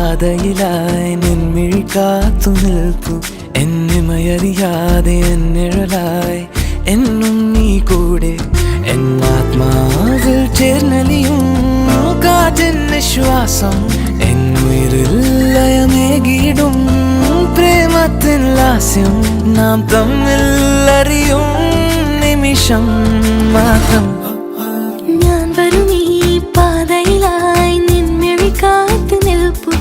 പാതയിലായി നിൻമിഴി കാത്തു നിൽപ്പു എന്നിമയറിയാതെ എന്നിഴലായി എന്നും നീ കൂടെ എന്നാത്മാവിൽ ചേർന്നലിയും കാറ്റിൻ ശ്വാസം എന്നുയിരിൽ ലയമേകിടും പ്രേമത്തിൻ ലാസ്യം നാം തമ്മിൽ അറിയും നിമിഷം മാത്രം ഞാൻ വരും ഈ പാതയിലായി നിൻമിഴി കാത്തു നിൽപ്പു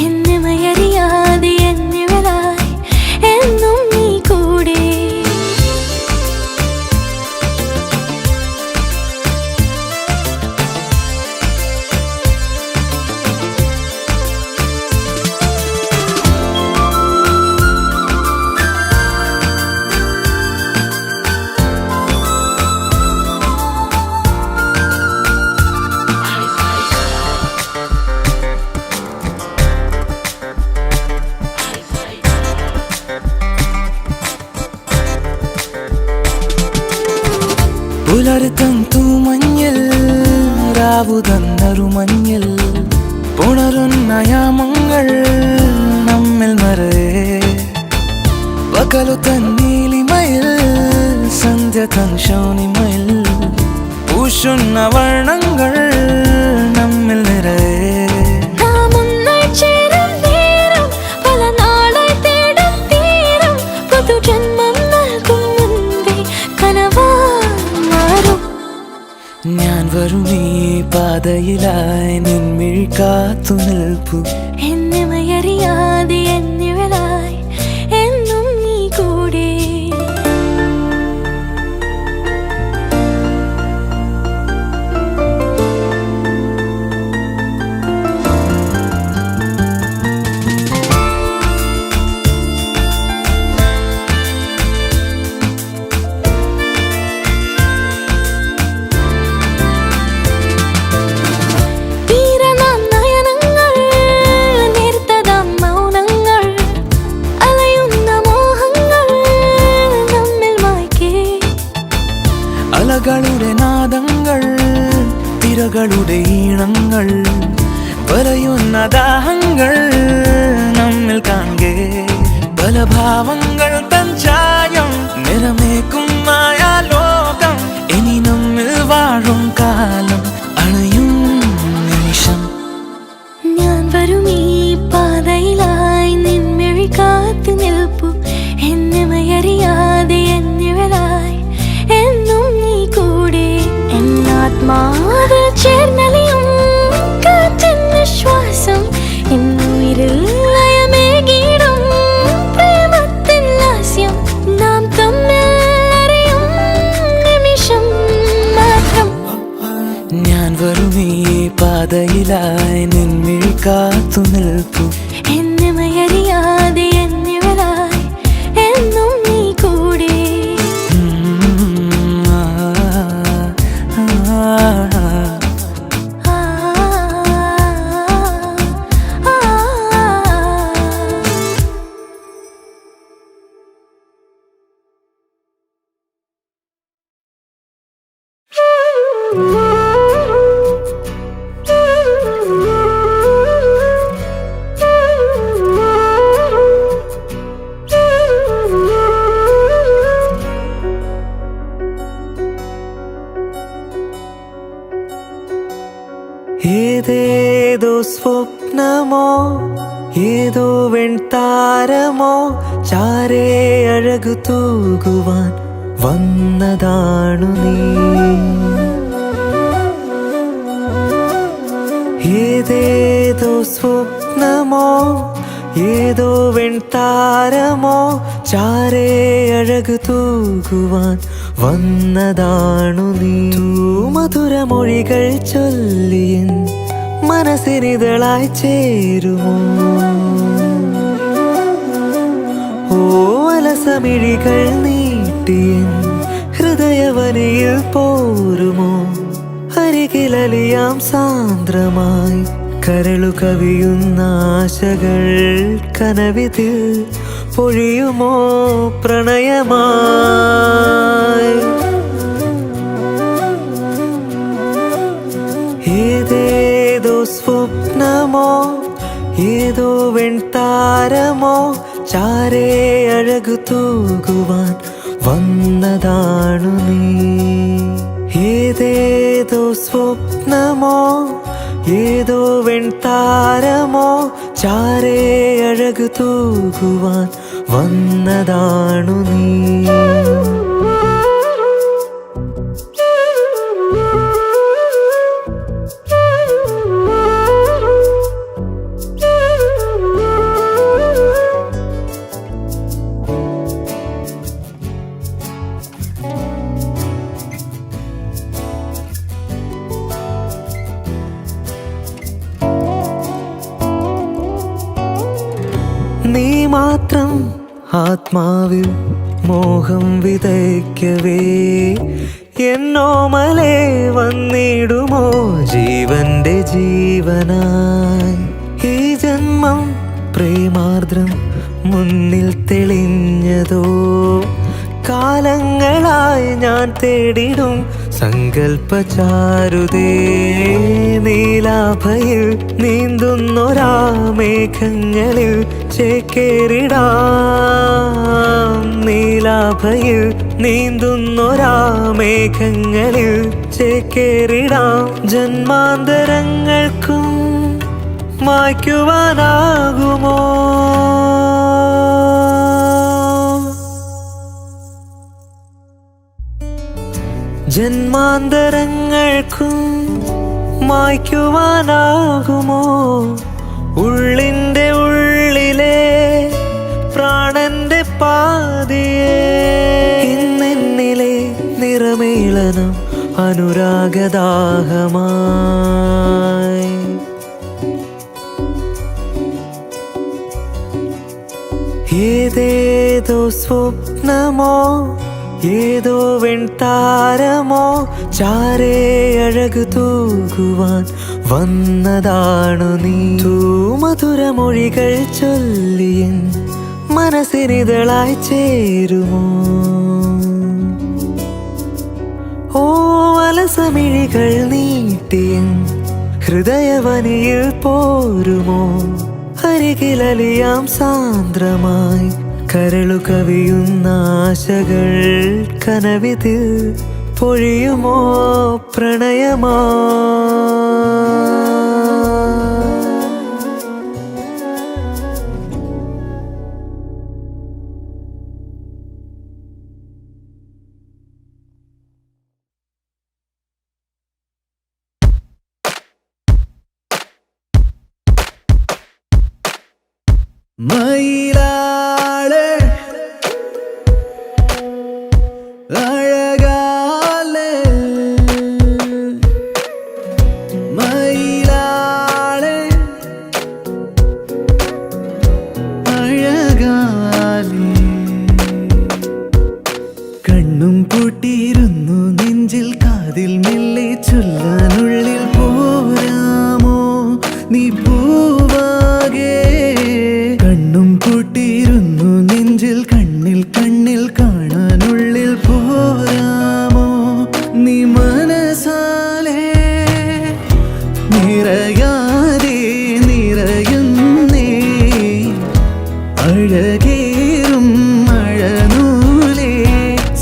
എന്നിമയറിയാതെ എന്നിവരായി എന്നും നീ കൂടെ പുലർത്തം തൂമഞ്ഞിൽ രാവുതന്നറുമഞ്ഞിൽ പുണരുന്ന യാമങ്ങൾ നമ്മിൽ നിറയെ പകലു തന്നീലിമയിൽ സന്ധ്യ തൻ ശൗനിമയിൽ പൂശുന്ന വർണ്ണങ്ങൾ നമ്മിൽ നിറയെ ഞാൻ വരും ഈ പാതയിലായി നിൻമിഴി കാത്തു നിൽപ്പു എന്നിമയറിയാതെ എന്നിവരായി എന്നും നീ കൂടെ അലകളുടെ നാദങ്ങൾ തിരകളുടെ ഈണങ്ങൾ വലയുന്ന ദാഹങ്ങൾ നമ്മിൽ കാണേ ബലഭാവങ്ങൾ തൻ ചായം നിറമേക്കും മായാലോകം ഇനി നമ്മിൽ വാഴും കാലം അണയും നിമിഷം ഞാൻ വരും ഈ പാതയിലായി നിൻമിഴി കാത്തു നിൽപ്പു എന്നിമയറിയാതെ എന്നിവരായി എന്നും നീ കൂടെ എന്നാത്മാവിൽ ചേർന്നലിയും കാറ്റിൻ ശ്വാസം എന്നുയിരിൽ ലയമേകിടും പ്രേമത്തിൻ ലാസ്യം നാം തമ്മിൽ അറിയും നിമിഷം മാത്രം ഞാൻ വരും ഈ പാതയിലായി നിൻമിഴി കാത്തു നിൽപ്പു എന്നിമയറിയാതെ എന്നിവരായി എന്നും നീ കൂടെ ഏതേതോ സ്വപ്നമോ ഏതോ വെൺതാരമോ ചാരേ അഴകു തൂകുവാൻ വന്നതാണു നീ ഏതേതോ സ്വപ്നമോ ഏതോ വെൺതാരമോ ചാരേ അഴകു തൂകുവാൻ വന്നതാണു നീ മധുരമൊഴികൾ ചൊല്ലിയൻ മനസ്സിനിതളായി ചേരുമോ ഓ അലസമിഴികൾ നീട്ടിയൻ ഹൃദയവനിയിൽ പോരുമോ അരികിലലിയാം സാന്ദ്രമായി കരളു കവിയുന്ന ആശകൾ കനവിതിൽ പൊഴിയുമോ പ്രണയമായി ഏതേതോ സ്വപ്നമോ ഏതോ വെൺതാരമോ ചാരേ അഴകു തൂകുവാൻ വന്നതാണു നീ. ഏതേതോ സ്വപ്നമോ ഏതോ വെൺതാരമോ ചാരേ അഴകു തൂകുവാൻ വന്നതാണു നീ. നീ മാത്രം ആത്മാവിൽ മോഹം വിതയ്ക്കവേ എന്നോമലേ വന്നിടുമോ ജീവന്റെ ജീവനായി. ഈ ജന്മം പ്രേമാർദ്രം മുന്നിൽ തെളിഞ്ഞതോ കാലങ്ങളായി ഞാൻ തേടിടും സങ്കൽപ്പചാരുതേ. നീലാഭയിൽ നീന്തുന്നൊരാ മേഘങ്ങളിൽ ചേക്കേറിടാം. നീലാഭയിൽ നീന്തുന്നൊരാ മേഘങ്ങളിൽ ചേക്കേറിടാം. ജന്മാന്തരങ്ങൾക്കും മായ്ക്കുവാനാകുമോ ജന്മാന്തരങ്ങൾക്കും മായ്ക്കുവാനാകുമോ ഉള്ളിൻ്റെ ഉള്ളിലെ പ്രാണന്റെ പാതിയെ. ഇന്നെന്നിലെ നിറമേളനം അനുരാഗദാഹമായി. ഏതേതോ സ്വപ്നമോ ഏതോ വെൺതാരമോ ചാരേ അഴകു തൂകുവാൻ വന്നതാണു നീ. മധുരമൊഴികൾ ചൊല്ലിയൻ മനസ്സിനിതളായി ചേരുമോ. ഓ അലസമിഴികൾ നീട്ടിയൻ ഹൃദയവനിയിൽ പോരുമോ. അരികിലലിയാം സാന്ദ്രമായി കരളു കവിയുന്ന ആശകൾ കനവിതിൽ പൊഴിയുമോ പ്രണയമാ. മയിലാളെ അഴകാലെ മയിലാളെ അഴകാലെ കണ്ണും പൂട്ടിയിരുന്നു നെഞ്ചിൽ കാതിൽ മെല്ലെ ചൊല്ലാനുള്ളിൽ പോരാമോ നീ പൂവാകെ. കണ്ണും പൂട്ടിയിരുന്നു നെഞ്ചിൽ കണ്ണിൽ കണ്ണിൽ കാണാനുള്ളിൽ പോരാമോ നീ മനസാലെ. നിറയാതെ നിറയുന്നേ അഴകേറും മഴനൂലേ.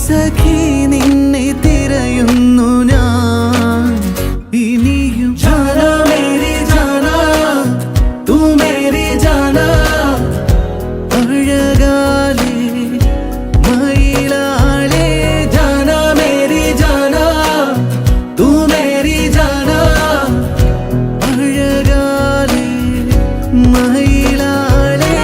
സഖി നിന്നെ തിരയുന്നു ഞാൻ ഇനിയും. ജാനാ മേരി ജാനാ തൂ മേരി ജാനാ അഴകാലേ മയിലാളേ. ജാനാ മേരി ജാനാ തൂ മേരി ജാനാ അഴകാലേ മയിലാളേ.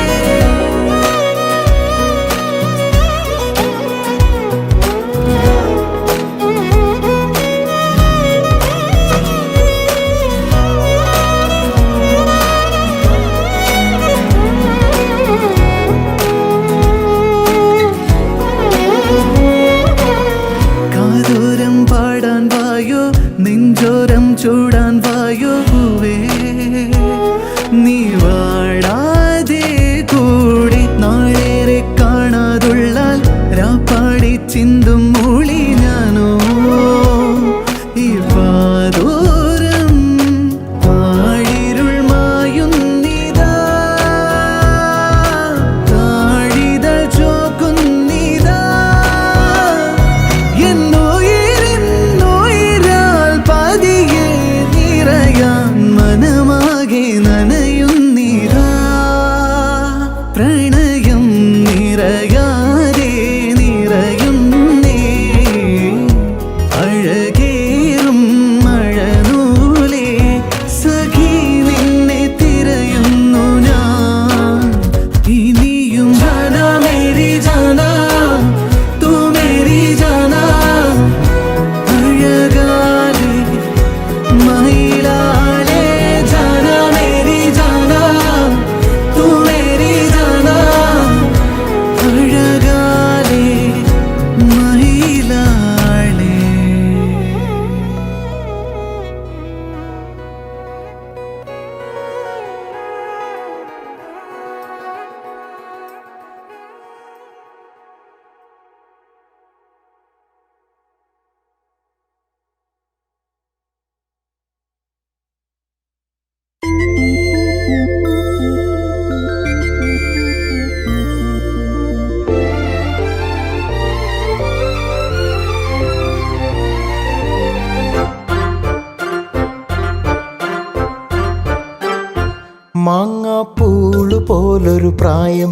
മാങ്ങാപ്പൂള് പോലൊരു പ്രായം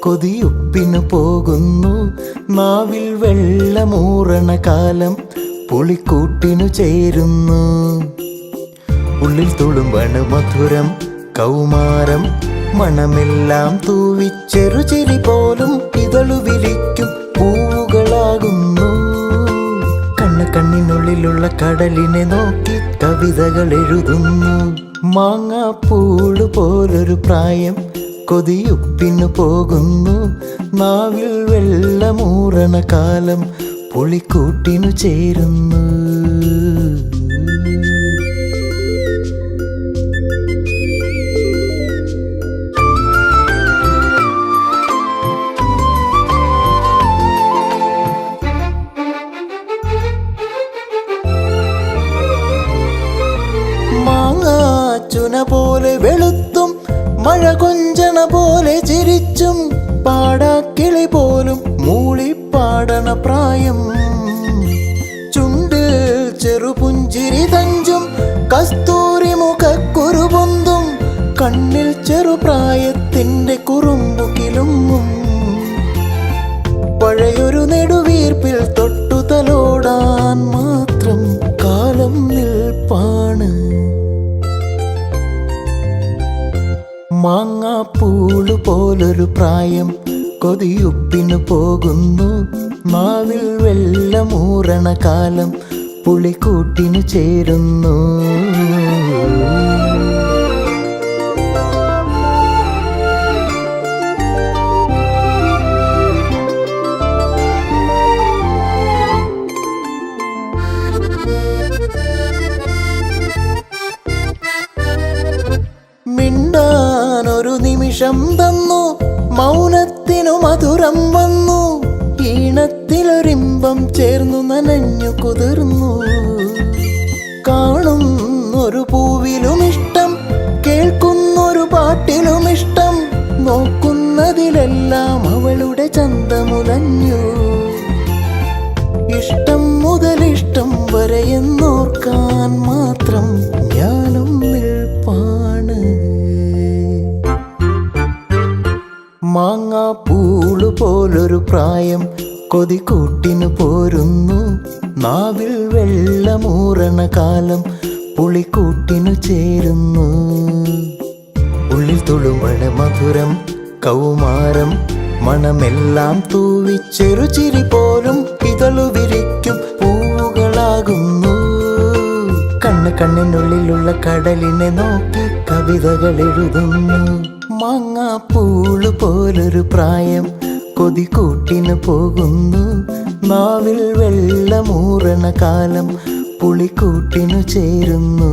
കൊതിയുപ്പിന് പോകുന്നു. നാവിൽ വെള്ളമൂറണ കാലം പുളിക്കൂട്ടിനു ചേരുന്നു. ഉള്ളിൽ തുളുമ്പണ മധുരം കൗമാരം മണമെല്ലാം തൂവി ചെറുചിരി പോലും ഇതളു വിരിക്കും പൂവുകളാകുന്നു. കണ്ണിനുള്ളിലുള്ള കടലിനെ നോക്കി കവിതകൾ എഴുതുന്നു. മാങ്ങാപ്പൂള് പോലൊരു പ്രായം കൊതിയുപ്പിന് പോകുന്നു. നാവിൽ വെള്ളമൂറണ കാലം പുളിക്കൂട്ടിനു ചേരുന്നു. മാങ്ങാച്ചുന പോലെ വെളുത്തും മഴ കൊഞ്ചണ പോലെ ചിരിച്ചും പാടാക്കിളി പോലും മൂളിപ്പാടണ പ്രായം. ചുണ്ടിൽ ചെറുപുഞ്ചിരി തഞ്ചും കസ്തൂരി മുഖക്കുരു പൊന്തും കണ്ണിൽ ചെറുപ്രായത്തിൻ്റെ കുറുമ്പു കിലുങ്ങും. പഴയൊരു നെടുവീർപ്പിൽ തൊട്ടു തലോടാൻ മാത്രം കാലം നിൽപ്പാണ്. മാങ്ങാപ്പൂള് പോലൊരു പ്രായം കൊതിയുപ്പിന് പോകുന്നു. നാവിൽ വെള്ളമൂറണ കാലം പുളിക്കൂട്ടിനു ചേരുന്നു. മിണ്ടാനൊരു നിമിഷം തന്നു മൗനത്തിനു മധുരം വന്നു. ഈണത്തിലൊരിമ്പം ചേർന്നു നനഞ്ഞു കുതിർന്നു. കാണുന്നൊരു പൂവിലും ഇഷ്ടം കേൾക്കുന്നൊരു പാട്ടിലും ഇഷ്ടം. നോക്കുന്നതിലെല്ലാം അവളുടെ ചന്തമുലഞ്ഞു. ഇഷ്ടം മുതലിഷ്ടം വരെ എന്നോർക്കാൻ മാത്രം ഞാനും നിൽപ്പാണ്. മാങ്ങാപ്പൂള് പോലൊരു പ്രായം കൊതിക്കൂട്ടിനു പോരുന്നു. നാവിൽ വെള്ളമൂറണ കാലം പുളിക്കൂട്ടിനു ചേരുന്നു. ഉള്ളിൽ തുളുമ്പണ മധുരം കൗമാരം മണമെല്ലാം തൂവി ചെറുചിരി പോലും ഇതളു വിരിക്കും പൂവുകളാകുന്നു. കണ്ണിനുള്ളിലുള്ള കടലിനെ നോക്കി കവിതകൾ എഴുതുന്നു. മാങ്ങാപ്പൂള് പോലൊരു പ്രായം കൊതിക്കൂട്ടിന് പോകുന്നു. നാവിൽ വെള്ളമൂറണ കാലം പുളിക്കൂട്ടിനു ചേരുന്നു.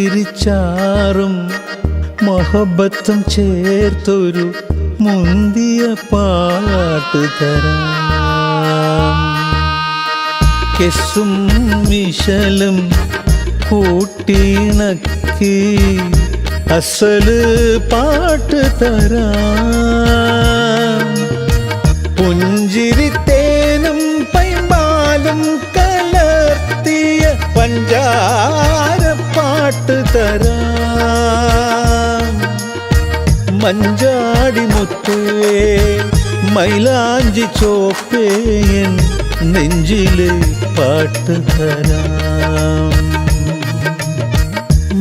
മുന്തിരിച്ചാറും മൊഹബത്തും ചേർത്തൊരു മുന്തിയ പാട്ട് തരാം. കെസ്സും മിശലും കൂട്ടിണക്കി അസല് പാട്ട് തരാം. പുഞ്ചിരിത്തേനും പൈമ്പാലും കലർത്തിയ പഞ്ചാര പാട്ട് തരാം. മഞ്ചാടി മുത്തേ മൈലാഞ്ചി ചോപ്പേയൻ നെഞ്ചിലെ പാട്ട് തരാം.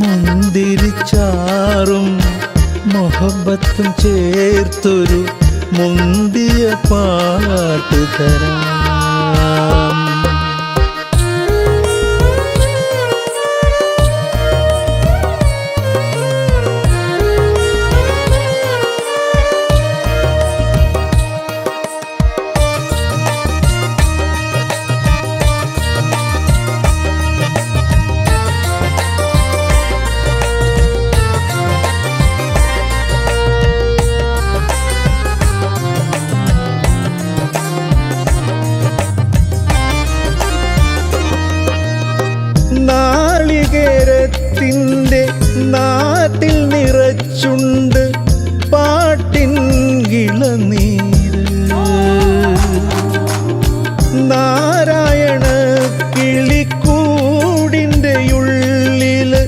മുന്തിരിച്ചാറും മൊഹബത്തും ചേർത്തൊരു മുന്തിയ പാട്ട് തരാം. നാട്ടിൽ നിറച്ചുണ്ട് പാട്ടിൻ ഇളനീര്. നാരായണ കിളിക്കൂടിൻ്റെ ഉള്ളില്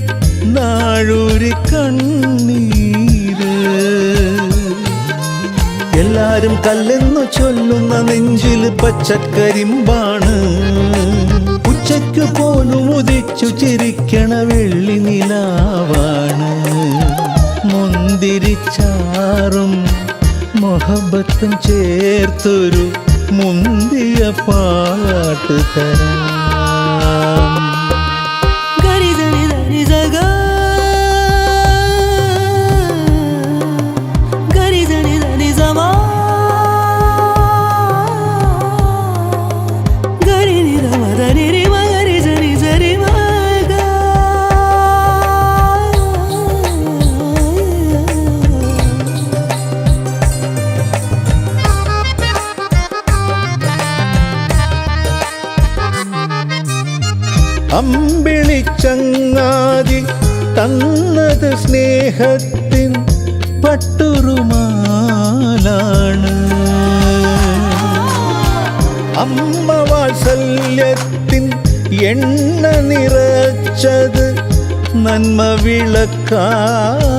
നാഴൂരി കണ്ണീര്. എല്ലാരും കല്ലെന്നു ചൊല്ലുന്ന നെഞ്ചില് പച്ചക്കരിമ്പാണ്. ഉച്ചയ്ക്കു പോലും ഉദിച്ചു ചിരിക്കണ വെള്ളി നിലാവാണ്. മുന്തിരിച്ചാറും മൊഹബത്തും ചേർത്തൊരു മുന്തിയ പാട്ട് തരാം. ഗരി ധനി ധനി സഗ ഗരി ധനി ധനി സമ ഗരി നി ധമ ധനി രി മ ഗരി ധനി സരി മ ഗ. അമ്പിളിച്ചങ്ങാതി തന്നത് സ്നേഹത്തിൻ പട്ടുറുമാലാണ്. അമ്മ വാത്സല്യത്തിൻ എണ്ണ നിറച്ചത് നന്മ വിളക്കാണ്.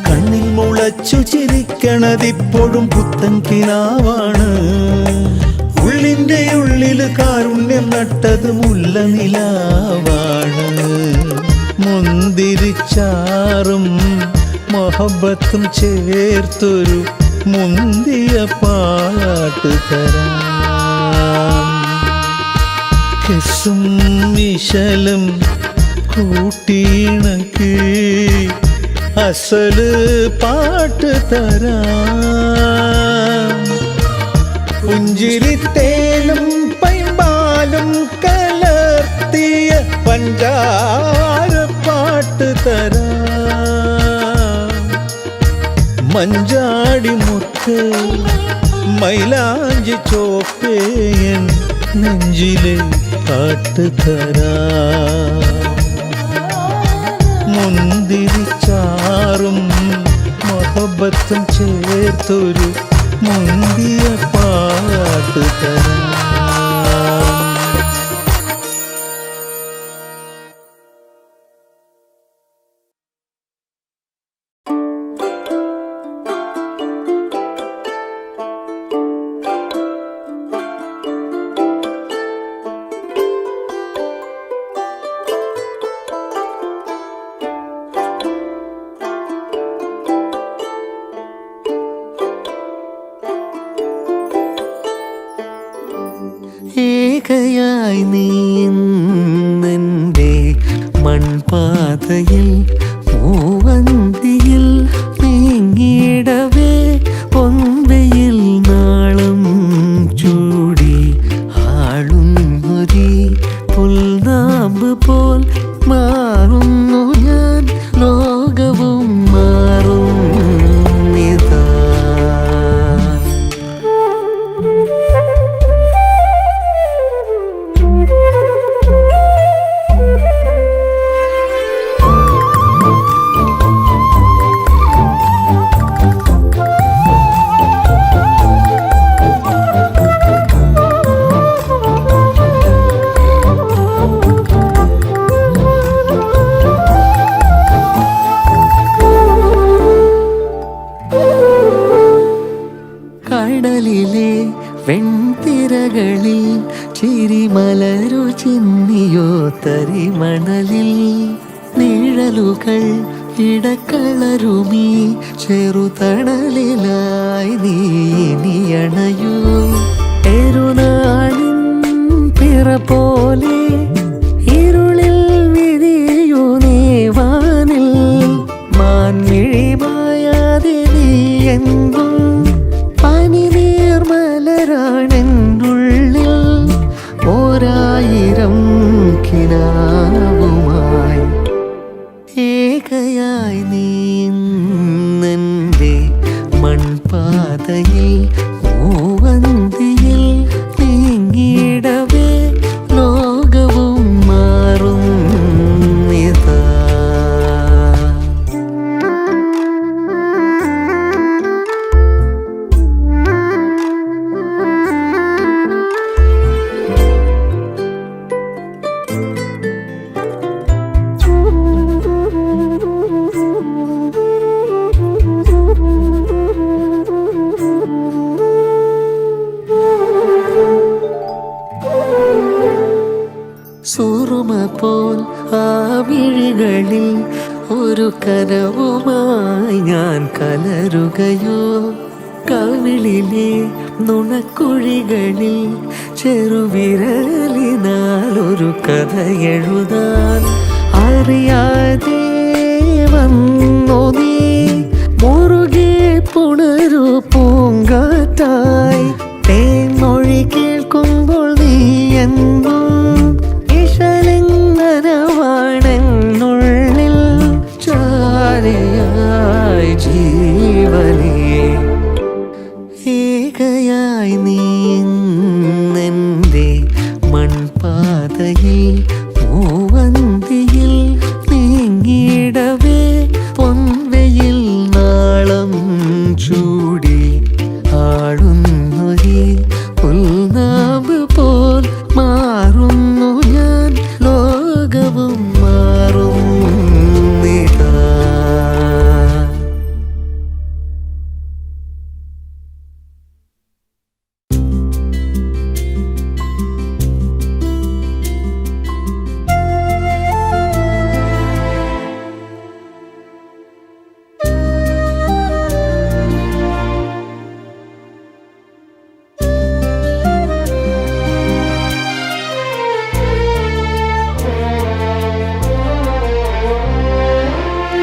കണ്ണിൽ മുളച്ചു ചിരിക്കണതിപ്പോഴും പുത്തൻ കിനാവാണ്. ഉള്ളിൻ്റെ ഉള്ളില് കാരുണ്യം നട്ടത് മുല്ല നിലാവാണ്. മുന്തിരിച്ചാറും മൊഹബത്തും ചേർത്തൊരു മുന്തിയ പാട്ട് തരാം. കെസും മിശലും കൂട്ടിയിണക്കി അസല് പാട്ട് തരാം. പുഞ്ചിരിത്തേനും പൈമ്പാലും കലർത്തിയ പഞ്ചാര പാട്ട് തരാം. മഞ്ചാടി മുത്ത് മൈലാഞ്ചി ചോപ്പേയൻ നെഞ്ചിലെ പാട്ട് തരാം. മുന്തിരിച്ചാറും മൊഹബത്തും ചേർത്തൊരു മുന്തിയ പാട്ട് തരാം. ഏകയായി നീന്റെ മൺപാതയിൽ മൂവന്തിയിൽ നീങ്ങിടവേ പൊൻവയിൽ നാളം ചൂടി ആളുന്നൊരി പുൽനാമ്പ് പോൽ മാറുന്നു ഞാൻ. ലോകവും മാറും ഇതാ. കടലിലെ വെൺതിരകളിൽ ചിരിമലരു ചിന്നിയോ തരിമണലിൽ നിഴലുകൾ ഇടക്കളരുമീ ചെറുതണലിലായി നീ അണയൂ. എരുനാളിൻ പിറ പോലെ ഇരുളിൽ വിരിയൂ നീവാനിൽ. മാൻമിഴിമായാതെ നീ എന്നും പനിനീർമലരാണെന്നുള്ളിൽ. ഓരായിരം കിനാവുമായി ഏകയായി നീന്റെ മൺപാതയിൽ മൂവന്തിയിൽ നീങ്ങിടവേ ലോകവും സുറുമ പോൽ ആ മിഴികളിൽ ഒരു കനവുമായി ഞാൻ കലരുകയോ കവിളിലെ നുണക്കുഴികളിൽ ചെറുവിരലിനാൽ ഒരു കഥ എഴുതാൻ അറിയാതെ വന്നു നീ മുറുകെ പുണരു പൂങ്കാറ്റായി തേൻമൊഴി കേൾക്കുമ്പോൾ നീ എന്നും ഇശലിംഗനവാണെന്നുള്ളിൽ ചാരയായി ജീവനേ ഏകയായി നീ നിന്റെ മൺപാതയിൽ മൂവന്തിയിൽ നീങ്ങിടവേ പൊൻവയിൽ നാളം ചൂടി ആടുന്നൊരു പുൽനാമ്പ് പോൽ മാറുന്നു ഞാൻ ലോകവും മാറുന്നിതാ.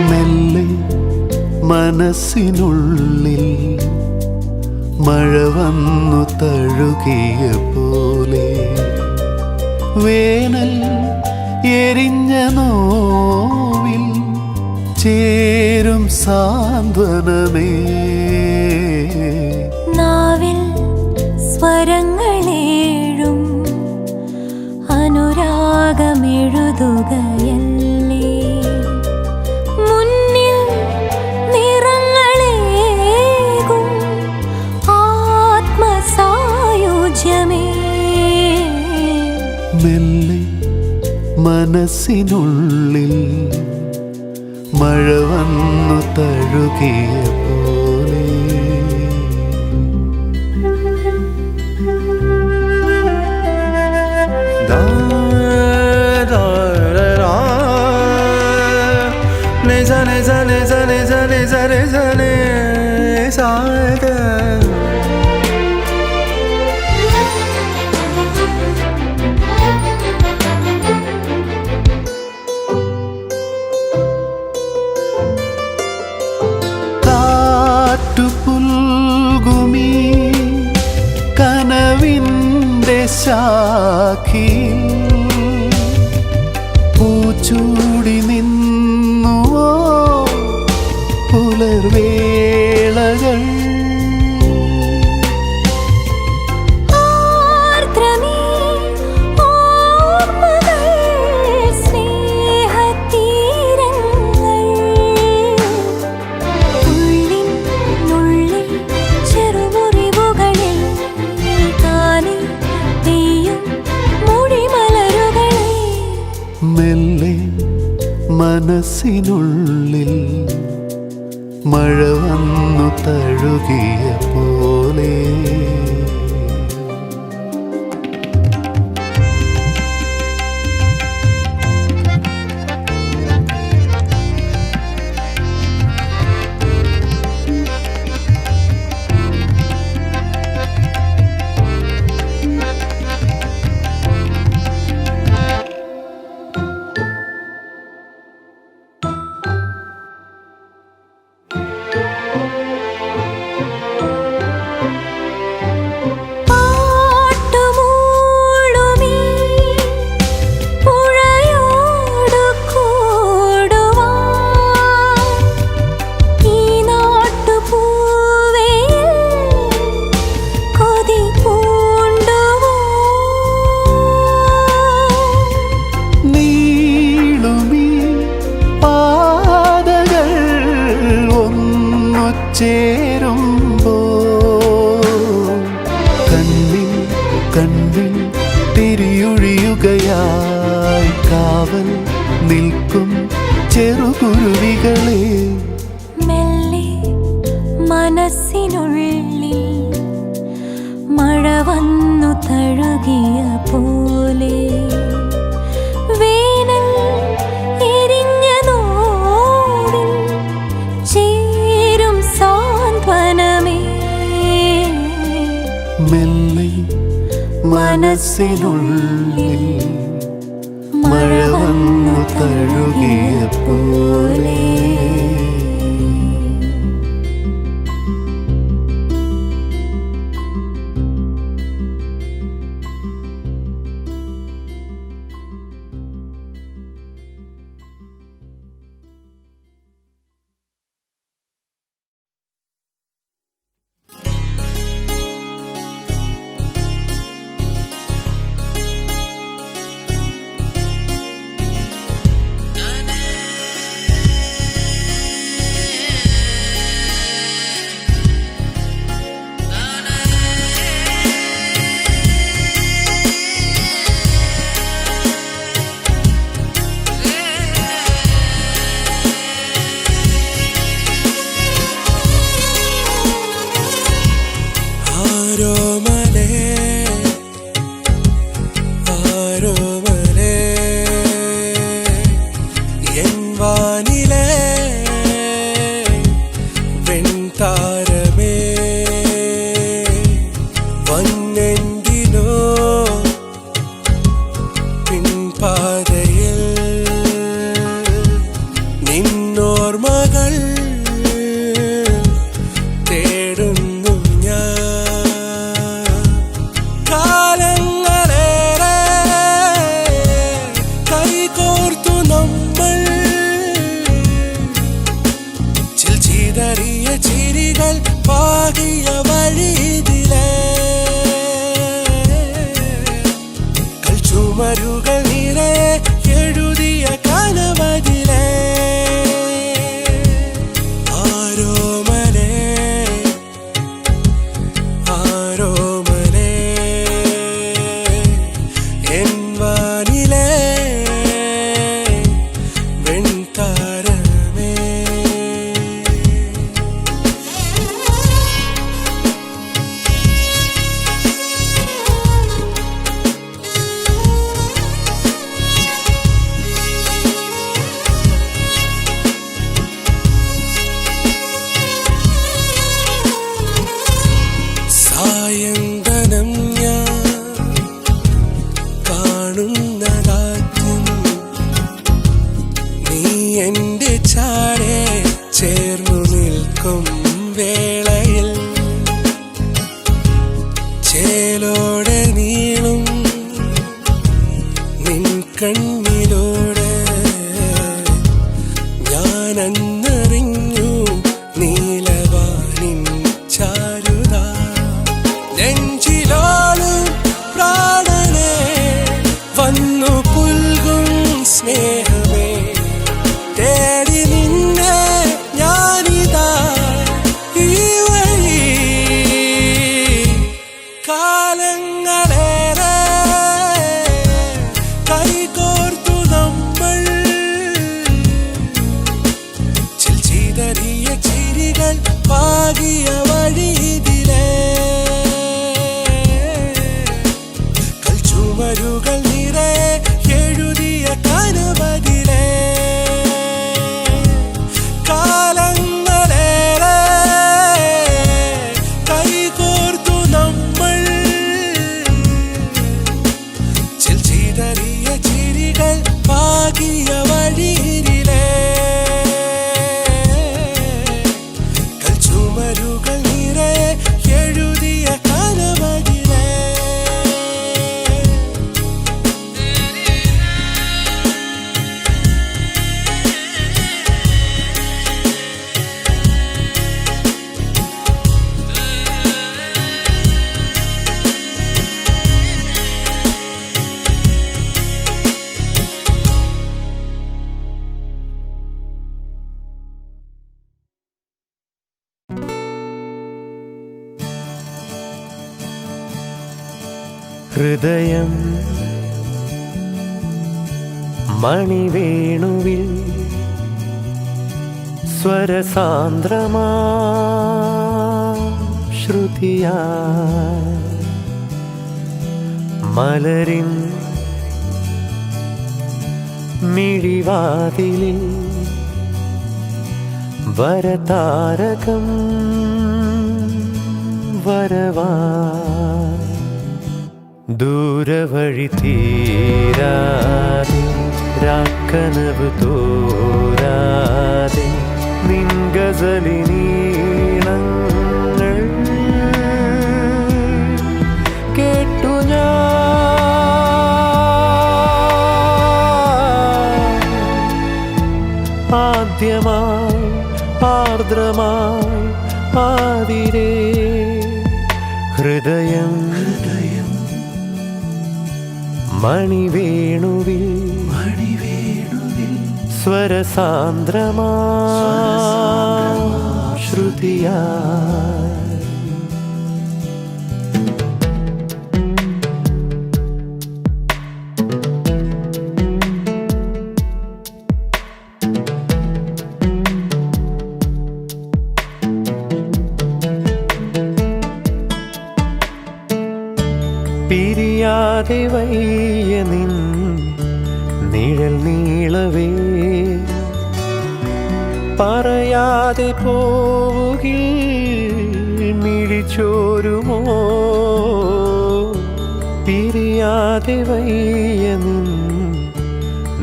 മെല്ലെ മനസ്സിനുള്ളിൽ മഴ വന്നു തഴുകിയ പോലെ വേനൽ എരിഞ്ഞ നോവിൽ ചേരും സാന്ത്വനമേ. നാവിൽ സ്വരങ്ങളേഴും അനുരാഗമെഴുതുകയല്ലേ, മുന്നിൽ നിറങ്ങളേകും ആത്മസായുജ്യമേ. മെല്ലെ മനസ്സിനുള്ളിൽ മഴ വന്നു തഴുകിയ പോലെ കാറ്റുപുൽകുമി കനവിൻ്റെ ശാഖിൽ പൂച്ചൂടി നിന്നുവോ പുലർവേളകൾ. മെല്ലെ മനസ്സിനുള്ളിൽ മഴ വന്നു തഴുകിയ പോലെ ചേരുമ്പോ കണ്ണിൽ കണ്ണിൽ തിരിയൊഴിയുകയായി കാവൽ നിൽക്കും ചെറുകുരുവികളെ. മെല്ലെ മനസ്സിനുള്ളിൽ മഴ വന്നു തഴുകിയ പോലെ മനസ്സിനുള്ളിൽ മഴ വന്നു തഴുകിയ പോലെ. ഹൃദയം മണിവേണുവിൽ സ്വരസാന്ദ്രമാ ശ്രുതിയാ മലരിൻ മിഴിവാതിലിൽ വരതാരകം വരവാ ദൂരവഴി തീരാതെ രാക്കനവ് തോരാതെ നിൻ ഗസലിനീണങ്ങൾ കേട്ടു ഞാൻ ആദ്യമായി ആർദ്രമായി ആതിരേ ഹൃദയം മണിവേണുവിൽ സ്വരസാന്ദ്രമാ ശ്രുതിയാ പിരിയാതെ വയ്യ നിൻ നിഴൽ നീളവേ പറയാതെ പോവുകിൽ മിഴിച്ചോരുമോ പിരിയാതെ വയ്യ നിൻ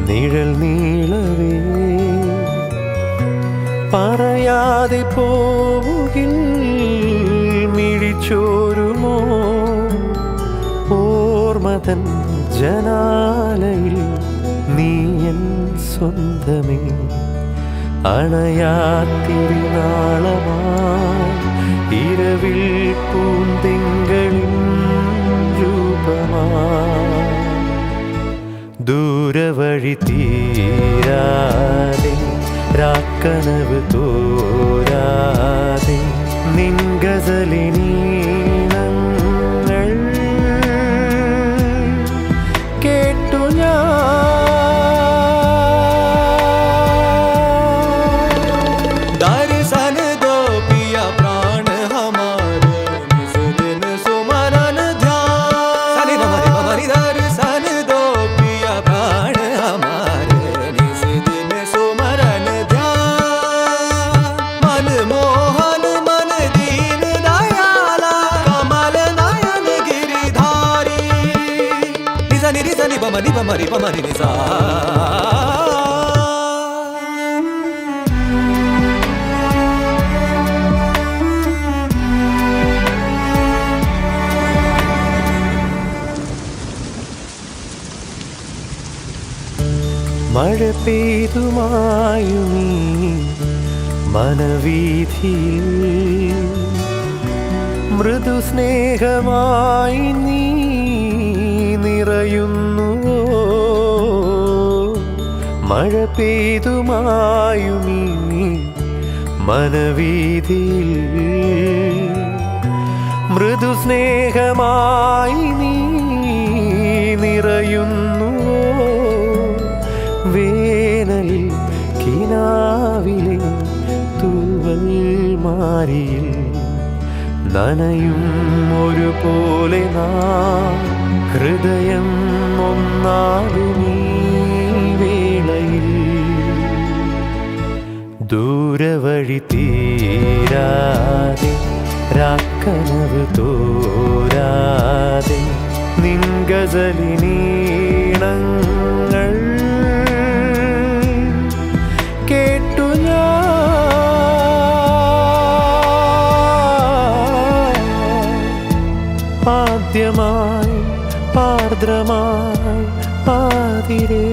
നിഴൽ നീളവേ പറയാതെ പോവുകിൽ മിഴിച്ചോരുമോ ഓർമ്മതൻ ജനാലയിൽ നീയൻ സ്വന്തമേ അണയാത്തിരിനാളമായി ഇരവിൽ പൂന്തിങ്കളിൻ രൂപമായി ദൂരവഴി തീരാതെ രാക്കനവ് തോരാതെ നിൻ ഗസലിനീണങ്ങൾ കേട്ടു ഞാൻ दर्शन दो पिया प्राण हमारे निज दिन सुमरन ध्यान दर्शन दो पिया प्राण हमारे निज दिन सुमरन ध्यान मन मोहन मन दीन दयाला कमल नयन गिरिधारी निजा नि रिजा नि बमनि बमरि बमनि निजा മഴ പെയ്തുമായുമീ മനവീഥിയിൽ മൃദു സ്നേഹമായി നീ നിറയുന്നുവോ മഴ പെയ്തുമായുമീ മനവീഥിയിൽ മൃദു സ്നേഹമായി നീ നിറയുന്നുവോ വേനലിൽ കിനാവിലെ തൂവൽ മാരിയിൽ നനയും ഒരുപോലെ നാം ഹൃദയം ഒന്നാകുമീ വേളയിൽ ദൂരവഴി തീരാതെ രാക്കനവ് തോരാതെ നിൻ ഗസലിനീണങ്ങൾ കേട്ടു ഞാൻ ആദ്യമായി ആർദ്രമായി ആതിരേ